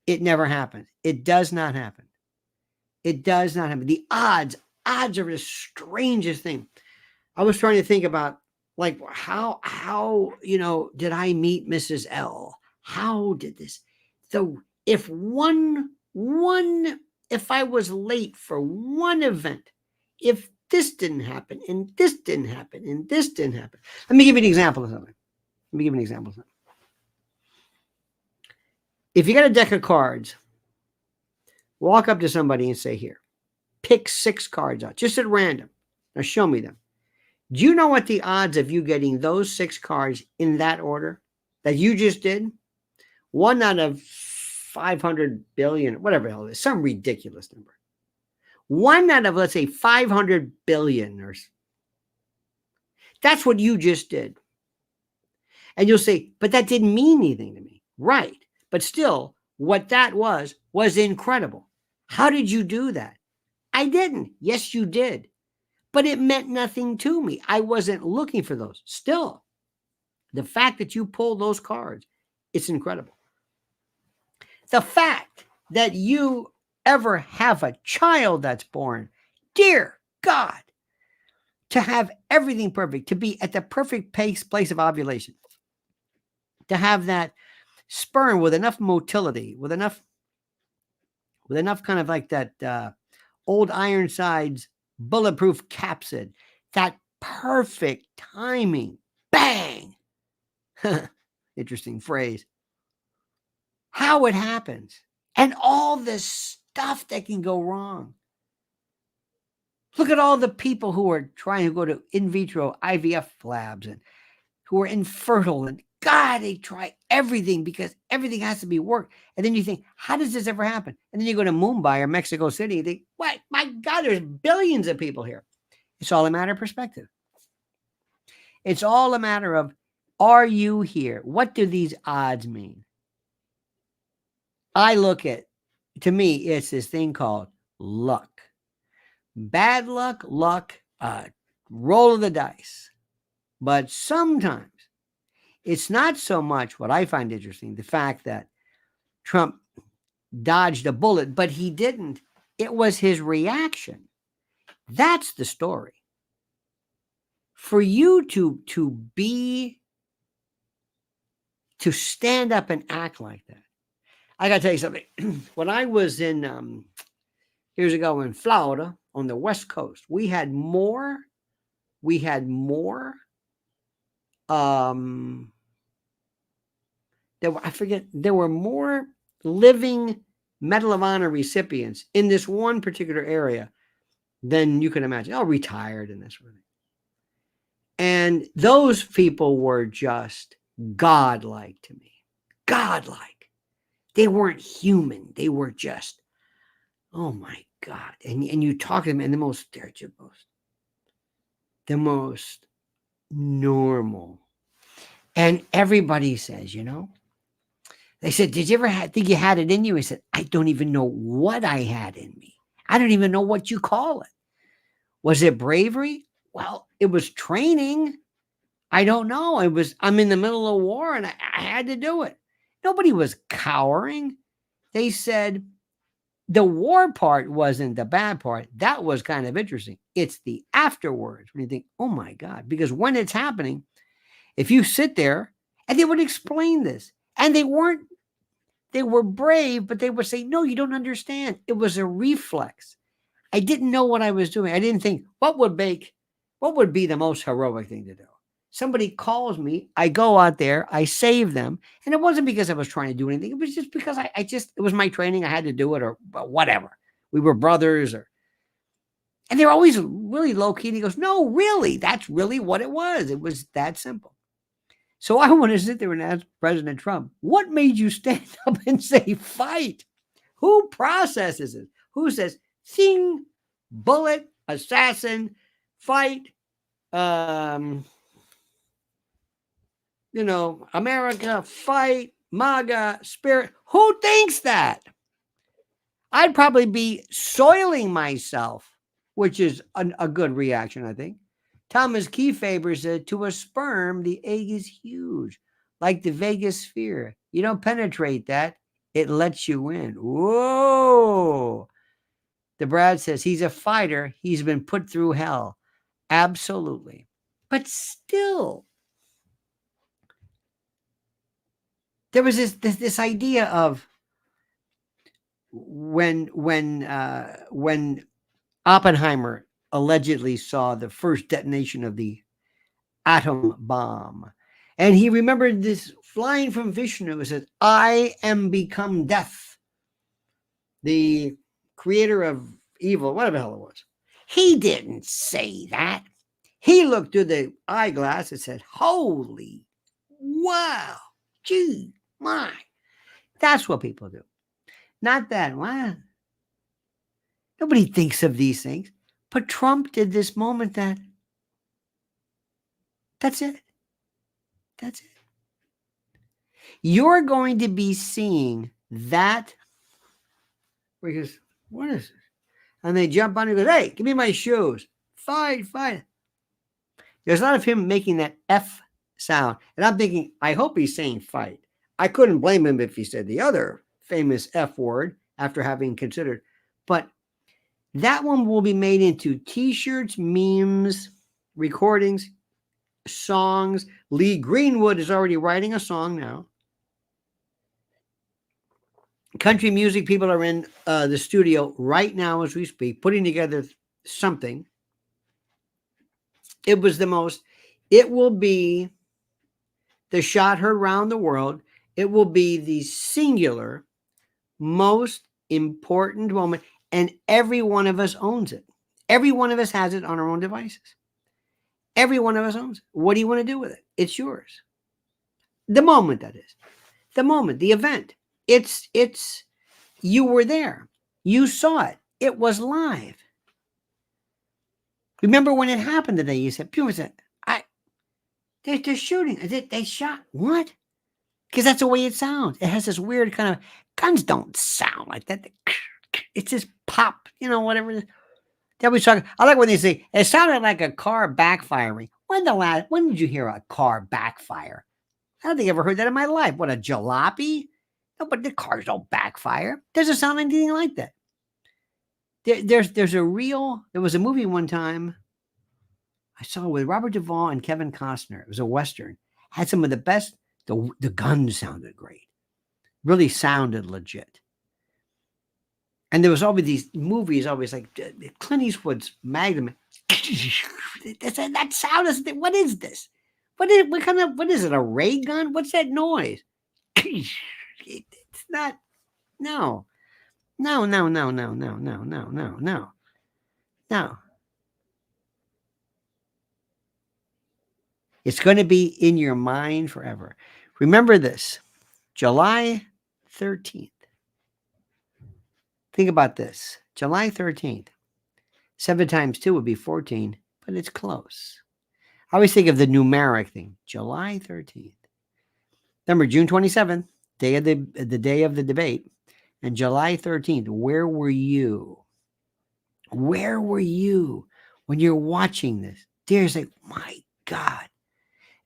it never happens. It does not happen. It does not happen. The odds are the strangest thing. I was trying to think about, like, how did I meet Mrs. L? How did this? So if if I was late for one event, if this didn't happen, and this didn't happen, and this didn't happen. Let me give you an example of something. If you got a deck of cards, walk up to somebody and say, here, pick 6 cards out, just at random. Now show me them. Do you know what the odds of you getting those 6 cards in that order that you just did? 1 out of 500 billion, whatever the hell it is, some ridiculous number. 1 out of, let's say, 500 billion, or that's what you just did. And you'll say, but that didn't mean anything to me. Right. But still, what that was incredible. How did you do that? I didn't. Yes, you did. But it meant nothing to me. I wasn't looking for those. Still, the fact that you pulled those cards, it's incredible. The fact that you ever have a child that's born, dear God, to have everything perfect, to be at the perfect place of ovulation, to have that sperm with enough motility, with enough kind of like that old Ironsides bulletproof capsid, that perfect timing, bang. Interesting phrase. How it happens, and all this stuff that can go wrong. Look at all the people who are trying to go to in vitro IVF labs and who are infertile, and God, they try everything because everything has to be worked. And then you think, how does this ever happen? And then you go to Mumbai or Mexico City and think, what? My God, there's billions of people here. It's all a matter of perspective. It's all a matter of, are you here? What do these odds mean? I look at, to me, it's this thing called luck. Bad luck, roll of the dice. But sometimes it's not so much what I find interesting, the fact that Trump dodged a bullet, but he didn't. It was his reaction. That's the story. For you to stand up and act like that. I got to tell you something. When I was in, years ago in Florida on the West Coast, we had more, there were more living Medal of Honor recipients in this one particular area than you can imagine. All retired and this sort of thing. And those people were just godlike to me. Godlike. They weren't human. They were just, oh my God. And you talk to them and they're the most normal. And everybody says, they said, did you ever think you had it in you? I said, I don't even know what I had in me. I don't even know what you call it. Was it bravery? Well, it was training. I don't know. I'm in the middle of a war and I had to do it. Nobody was cowering. They said, The war part wasn't the bad part. That was kind of interesting. It's the afterwards when you think, oh my God, because when it's happening, if you sit there and they would explain this, and they were brave, but they would say, no, you don't understand. It was a reflex. I didn't know what I was doing. I didn't think what would be the most heroic thing to do. Somebody calls me, I go out there, I save them. And it wasn't because I was trying to do anything. It was just because it was my training. I had to do it or whatever. We were brothers and they're always really low key. And he goes, no, really, that's really what it was. It was that simple. So I want to sit there and ask President Trump, what made you stand up and say fight? Who processes it? Who says, sing, bullet, assassin, fight, America, fight, MAGA, spirit. Who thinks that? I'd probably be soiling myself, which is a good reaction, I think. Thomas Kiefaber said, to a sperm, the egg is huge, like the Vegas sphere. You don't penetrate that. It lets you in. Whoa. The Brad says, he's a fighter. He's been put through hell. Absolutely. But still, there was this idea of when Oppenheimer allegedly saw the first detonation of the atom bomb, and he remembered this line from Vishnu. It says, I am become death, the creator of evil, whatever the hell it was. He didn't say that. He looked through the eyeglass and said, holy wow, gee, my. That's what people do. Not that, wow. Nobody thinks of these things. But Trump did this moment that's it. That's it. You're going to be seeing that. Because, what is this? And they jump on and goes, hey, give me my shoes. Fight. There's a lot of him making that F sound. And I'm thinking, I hope he's saying fight. I couldn't blame him if he said the other famous F word after having considered. But that one will be made into t-shirts, memes, recordings, songs. Lee Greenwood is already writing a song now. Country music people are in the studio right now as we speak, putting together something. It will be the shot heard around the world. It will be the singular most important moment, and every one of us owns it. Every one of us has it on our own devices. Every one of us owns it. What do you want to do with it? It's yours. The moment, that is. The moment, the event. It's you were there. You saw it. It was live. Remember when it happened today? You said, people said, they're shooting. They shot. What? Because that's the way it sounds. It has this weird kind of, guns don't sound like that. It's just pop, whatever. That was talking. I like when they say it sounded like a car backfiring. When did you hear a car backfire? I don't think I ever heard that in my life. What, a jalopy? No, but the cars don't backfire. Doesn't sound anything like that. There was a movie one time I saw with Robert Duvall and Kevin Costner. It was a Western. Had some of the best. The guns sounded great. Really sounded legit. And there was always these movies, always like Clint Eastwood's Magnum. That sound is, what is this? What is it? A ray gun? What's that noise? It's not. No. It's going to be in your mind forever. Remember this, July 13th. Think about this. July 13th. 7 times 2 would be 14, but it's close. I always think of the numeric thing. July 13th. Remember, June 27th, the day of the debate, and July 13th. Where were you? Where were you when you're watching this? There's like, my God.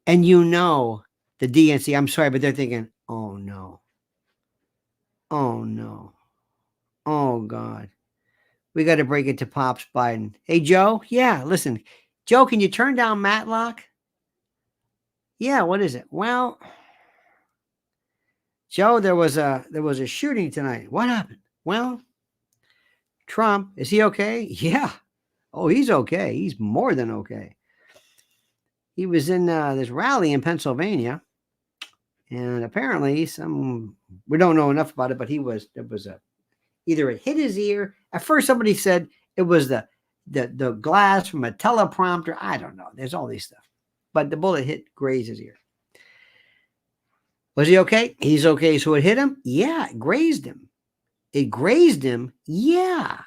And the DNC, I'm sorry, but they're thinking, oh no. Oh no. Oh, God. We got to break it to Pops Biden. Hey, Joe. Yeah, listen. Joe, can you turn down Matlock? Yeah, what is it? Well, Joe, there was a shooting tonight. What happened? Well, Trump, is he okay? Yeah. Oh, he's okay. He's more than okay. He was in this rally in Pennsylvania, and apparently we don't know enough about it, but either it hit his ear. At first, somebody said it was the glass from a teleprompter. I don't know. There's all these stuff, but the bullet grazed his ear. Was he okay? He's okay. So it hit him? Yeah, it grazed him. It grazed him? Yeah.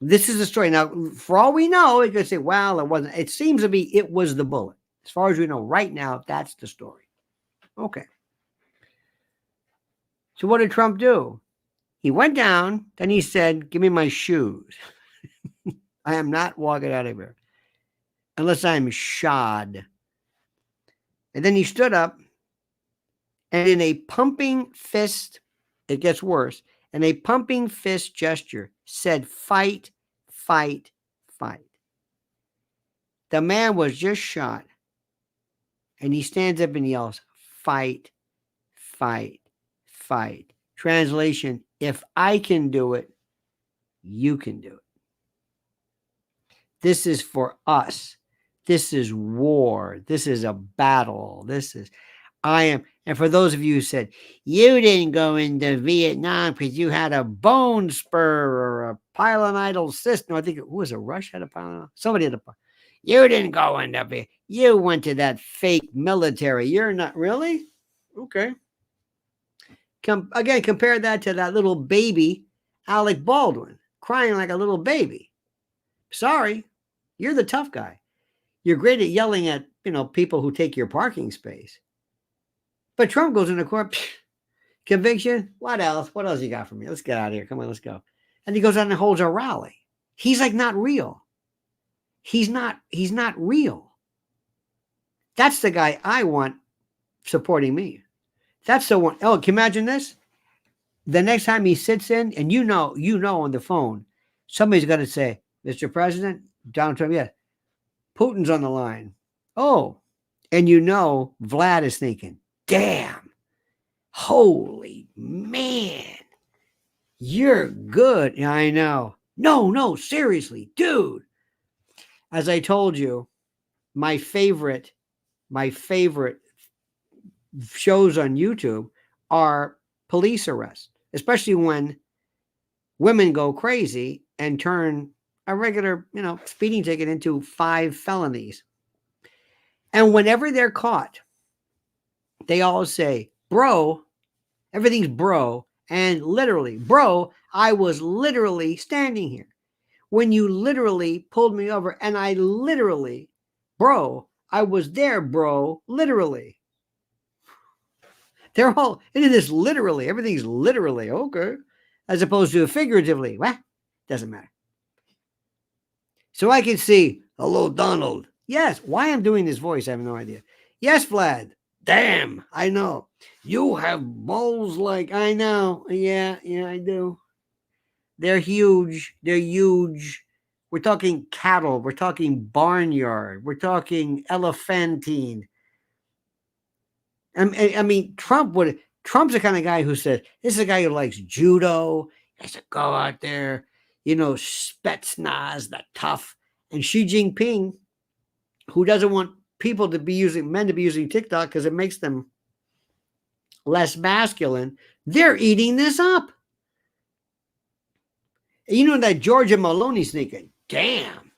This is the story. Now, for all we know, you could say, well, it wasn't. It seems to be it was the bullet. As far as we know right now, that's the story. Okay. So what did Trump do? He went down, then he said, give me my shoes. I am not walking out of here unless I'm shod. And then he stood up, and in a pumping fist, it gets worse, in a pumping fist gesture, said, fight, fight, fight. The man was just shot, and he stands up and yells, fight, fight, fight. Translation, if I can do it, you can do it. This is for us. This is war. This is a battle. And for those of you who said, you didn't go into Vietnam because you had a bone spur or a pilonidal cyst. No, I think it was a Rush had a pilonidal. Somebody had you didn't go into Vietnam. You went to that fake military. You're not really? Okay. Again, compare that to that little baby, Alec Baldwin, crying like a little baby. Sorry, you're the tough guy. You're great at yelling at, people who take your parking space. But Trump goes into court, conviction. What else? What else you got for me? Let's get out of here. Come on, let's go. And he goes out and holds a rally. He's like not real. He's not real. That's the guy I want supporting me. That's the one. Oh, can you imagine this? The next time he sits in, and you know on the phone, somebody's going to say, Mr. President, Donald Trump, yeah, Putin's on the line. Oh, and Vlad is thinking, damn, holy man, you're good. Yeah, I know. No, seriously, dude. As I told you, my favorite shows on YouTube are police arrests, especially when women go crazy and turn a regular, speeding ticket into 5 felonies. And whenever they're caught, they all say, bro, everything's bro. And literally, bro, I was literally standing here when you literally pulled me over. And I literally, bro, I was there, bro, literally. They're all into this literally. Everything's literally. Okay. As opposed to figuratively. Well, doesn't matter. So I can see, hello, Donald. Yes. Why I'm doing this voice, I have no idea. Yes, Vlad. Damn, I know. You have balls like, I know. Yeah, I do. They're huge. We're talking cattle. We're talking barnyard. We're talking elephantine. I mean, Trump's the kind of guy who said, this is a guy who likes judo. He has to go out there, Spetsnaz, the tough. And Xi Jinping, who doesn't want men to be using TikTok because it makes them less masculine. They're eating this up. That Georgia Maloney's thinking, damn.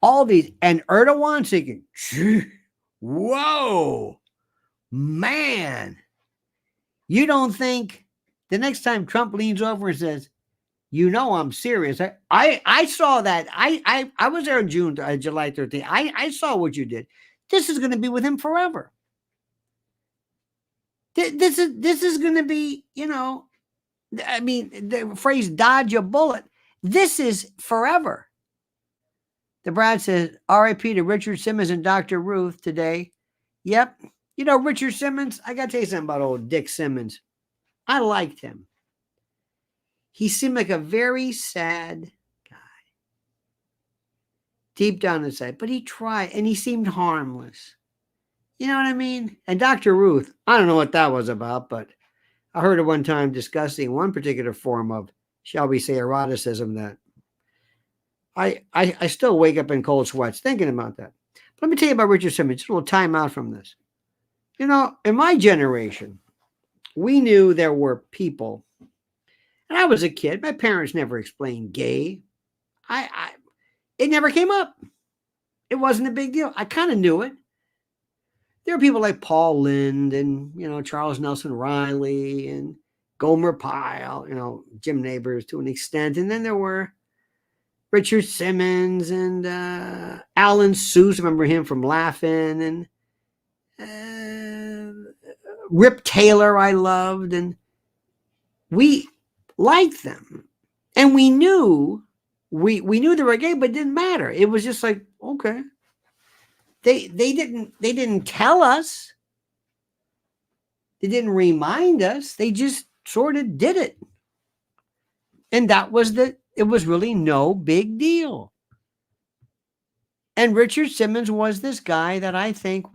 All these, and Erdogan's thinking, whoa. Man, you don't think the next time Trump leans over and says, I'm serious. I saw that. I was there on July 13th. I saw what you did. This is going to be with him forever. This is going to be, the phrase dodge a bullet. This is forever. The Brad says, RIP to Richard Simmons and Dr. Ruth today. Yep. Richard Simmons, I got to tell you something about old Dick Simmons. I liked him. He seemed like a very sad guy, deep down inside, but he tried and he seemed harmless. You know what I mean? And Dr. Ruth, I don't know what that was about, but I heard her one time discussing one particular form of, shall we say, eroticism that I still wake up in cold sweats thinking about that. But let me tell you about Richard Simmons. Just a little time out from this. You know, in my generation, we knew there were people, and I was a kid. My parents never explained gay. It never came up. It wasn't a big deal. I kind of knew it. There were people like Paul Lynde and, you know, Charles Nelson Riley and Gomer Pyle, you know, Jim Nabors to an extent. And then there were Richard Simmons and Alan Seuss. Remember him from Laughing, and Rip Taylor I loved. And we liked them. And we knew they were gay, but it didn't matter. It was just like, okay. They didn't tell us. They didn't remind us. They just sort of did it. And it was really no big deal. And Richard Simmons was this guy that I think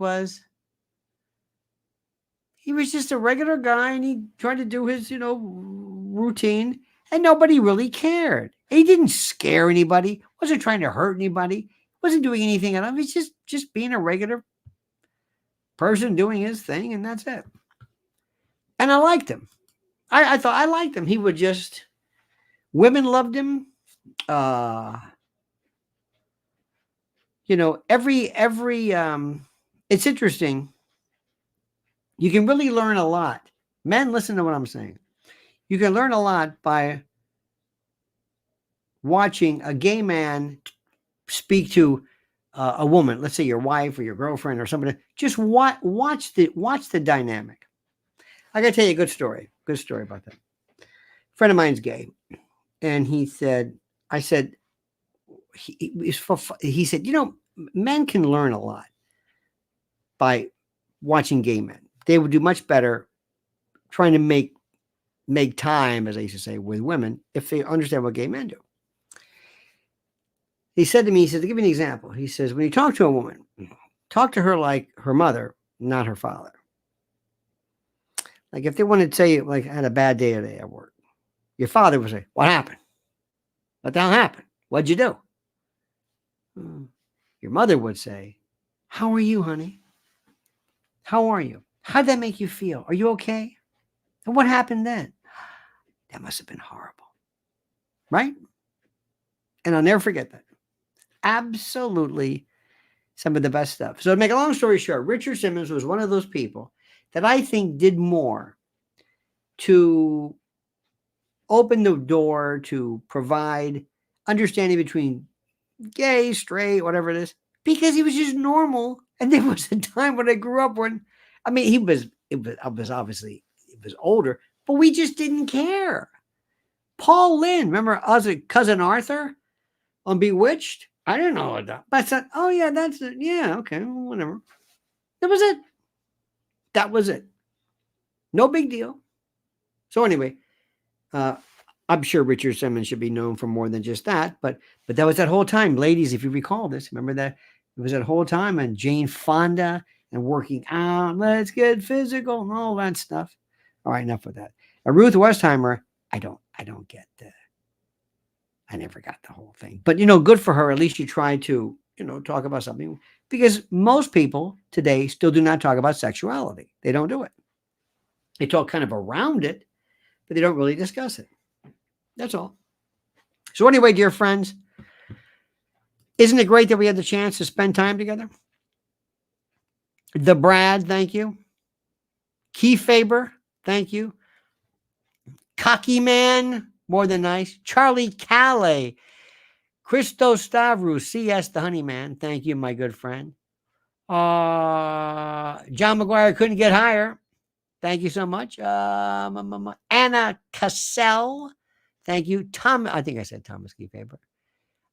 he was just a regular guy, and he tried to do his, you know, routine, and nobody really cared. He didn't scare anybody, wasn't trying to hurt anybody, wasn't doing anything at all. He's just being a regular person doing his thing, and that's it. And I liked him. I thought I liked him. He would just, women loved him. You know, it's interesting. You can really learn a lot. Men, listen to what I'm saying. You can learn a lot by watching a gay man speak to a woman, let's say your wife or your girlfriend or somebody. Just watch the dynamic. I got to tell you a good story about that. A friend of mine's gay, and he said, he said, you know, men can learn a lot by watching gay men. They would do much better trying to make time, as I used to say, with women if they understand what gay men do. He said to me, to give me an example, he says, when you talk to a woman, talk to her like her mother, not her father. Like if they wanted to say, like, I had a bad day today at work, your father would say, what happened? What the hell happened? What'd you do? Your mother would say, how are you, honey? How are you? How'd that make you feel? Are you okay? And what happened then? That must have been horrible. Right? And I'll never forget that. Absolutely some of the best stuff. So to make a long story short, Richard Simmons was one of those people that I think did more to open the door to provide understanding between gay, straight, whatever it is, because he was just normal. And there was a time when I grew up when, I mean, he was older, but we just didn't care. Paul Lynde, remember us, Cousin Arthur on Bewitched? I didn't know that. But I said, oh yeah, that's it. Yeah, okay, whatever. That was it. That was it. No big deal. So anyway, I'm sure Richard Simmons should be known for more than just that, but that was that whole time, ladies, if you recall this, remember that it was that whole time, and Jane Fonda and working out, let's get physical and all that stuff. All right, enough of that. Ruth Westheimer, I don't get that. I never got the whole thing, but you know, good for her. At least she tried to, you know, talk about something, because most people today still do not talk about sexuality. They don't do it. They talk kind of around it, but they don't really discuss it. That's all. So anyway, dear friends, isn't it great that we had the chance to spend time together? The Brad, thank you. Keith Faber, thank you. Cocky Man, more than nice. Charlie Calais. Christo Stavros, CS the Honey Man, thank you, my good friend. John McGuire couldn't get higher. Thank you so much. Anna Cassell, thank you. Tom, I think I said Thomas Keith Faber.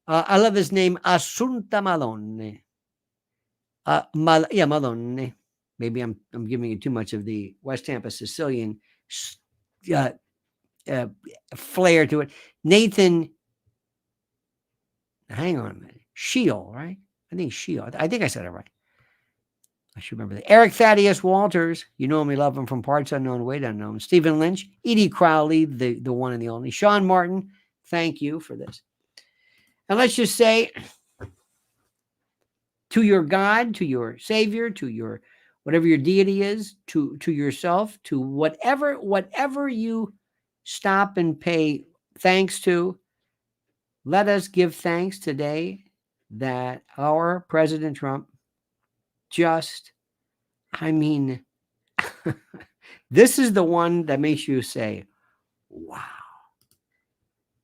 I love his name, Assunta Malone. Malone. Maybe I'm giving you too much of the West Tampa Sicilian flair to it. Nathan, hang on a minute. Shield, right? I think Shield. I think I said it right. I should remember that. Eric Thaddeus Walters, you know him, we love him from Parts Unknown, Weight Unknown. Stephen Lynch, Edie Crowley, the one and the only. Sean Martin, thank you for this. And let's just say, to your God, to your Savior, to your whatever your deity is, to yourself, to whatever you stop and pay thanks to, let us give thanks today that our President Trump just, I mean, this is the one that makes you say, wow.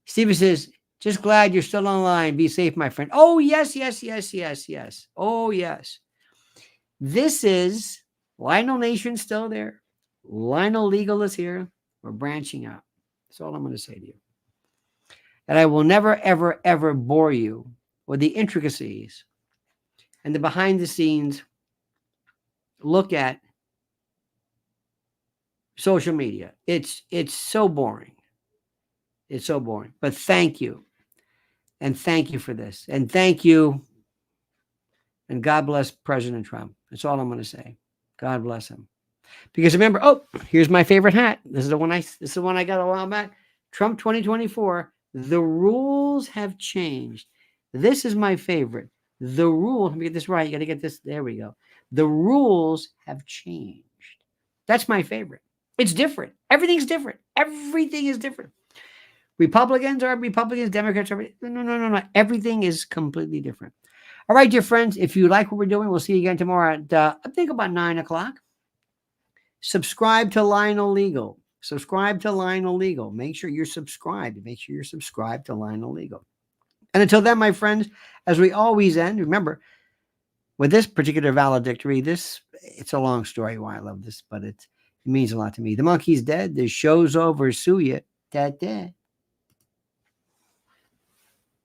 Steven says, just glad you're still online. Be safe, my friend. Oh, yes. Oh, yes. This is Lionel Nation still there. Lionel Legal is here. We're branching out. That's all I'm going to say to you. And I will never, ever, ever bore you with the intricacies and the behind the scenes look at social media. It's so boring. It's so boring. But thank you. And thank you for this. And thank you. And God bless President Trump. That's all I'm going to say. God bless him. Because remember, oh, here's my favorite hat. This is the one I got a while back. Trump 2024. The rules have changed. This is my favorite. The rule, let me get this right. You got to get this. There we go. The rules have changed. That's my favorite. It's different. Everything's different. Everything is different. Republicans are Republicans. Democrats are. No. Everything is completely different. All right, dear friends. If you like what we're doing, we'll see you again tomorrow at, I think, about 9 o'clock. Subscribe to Lionel Legal. Subscribe to Lionel Legal. Make sure you're subscribed. Make sure you're subscribed to Lionel Legal. And until then, my friends, as we always end, remember, with this particular valedictory, it's a long story why I love this, but it means a lot to me. The monkey's dead. The show's over. Sue ya. Da-da.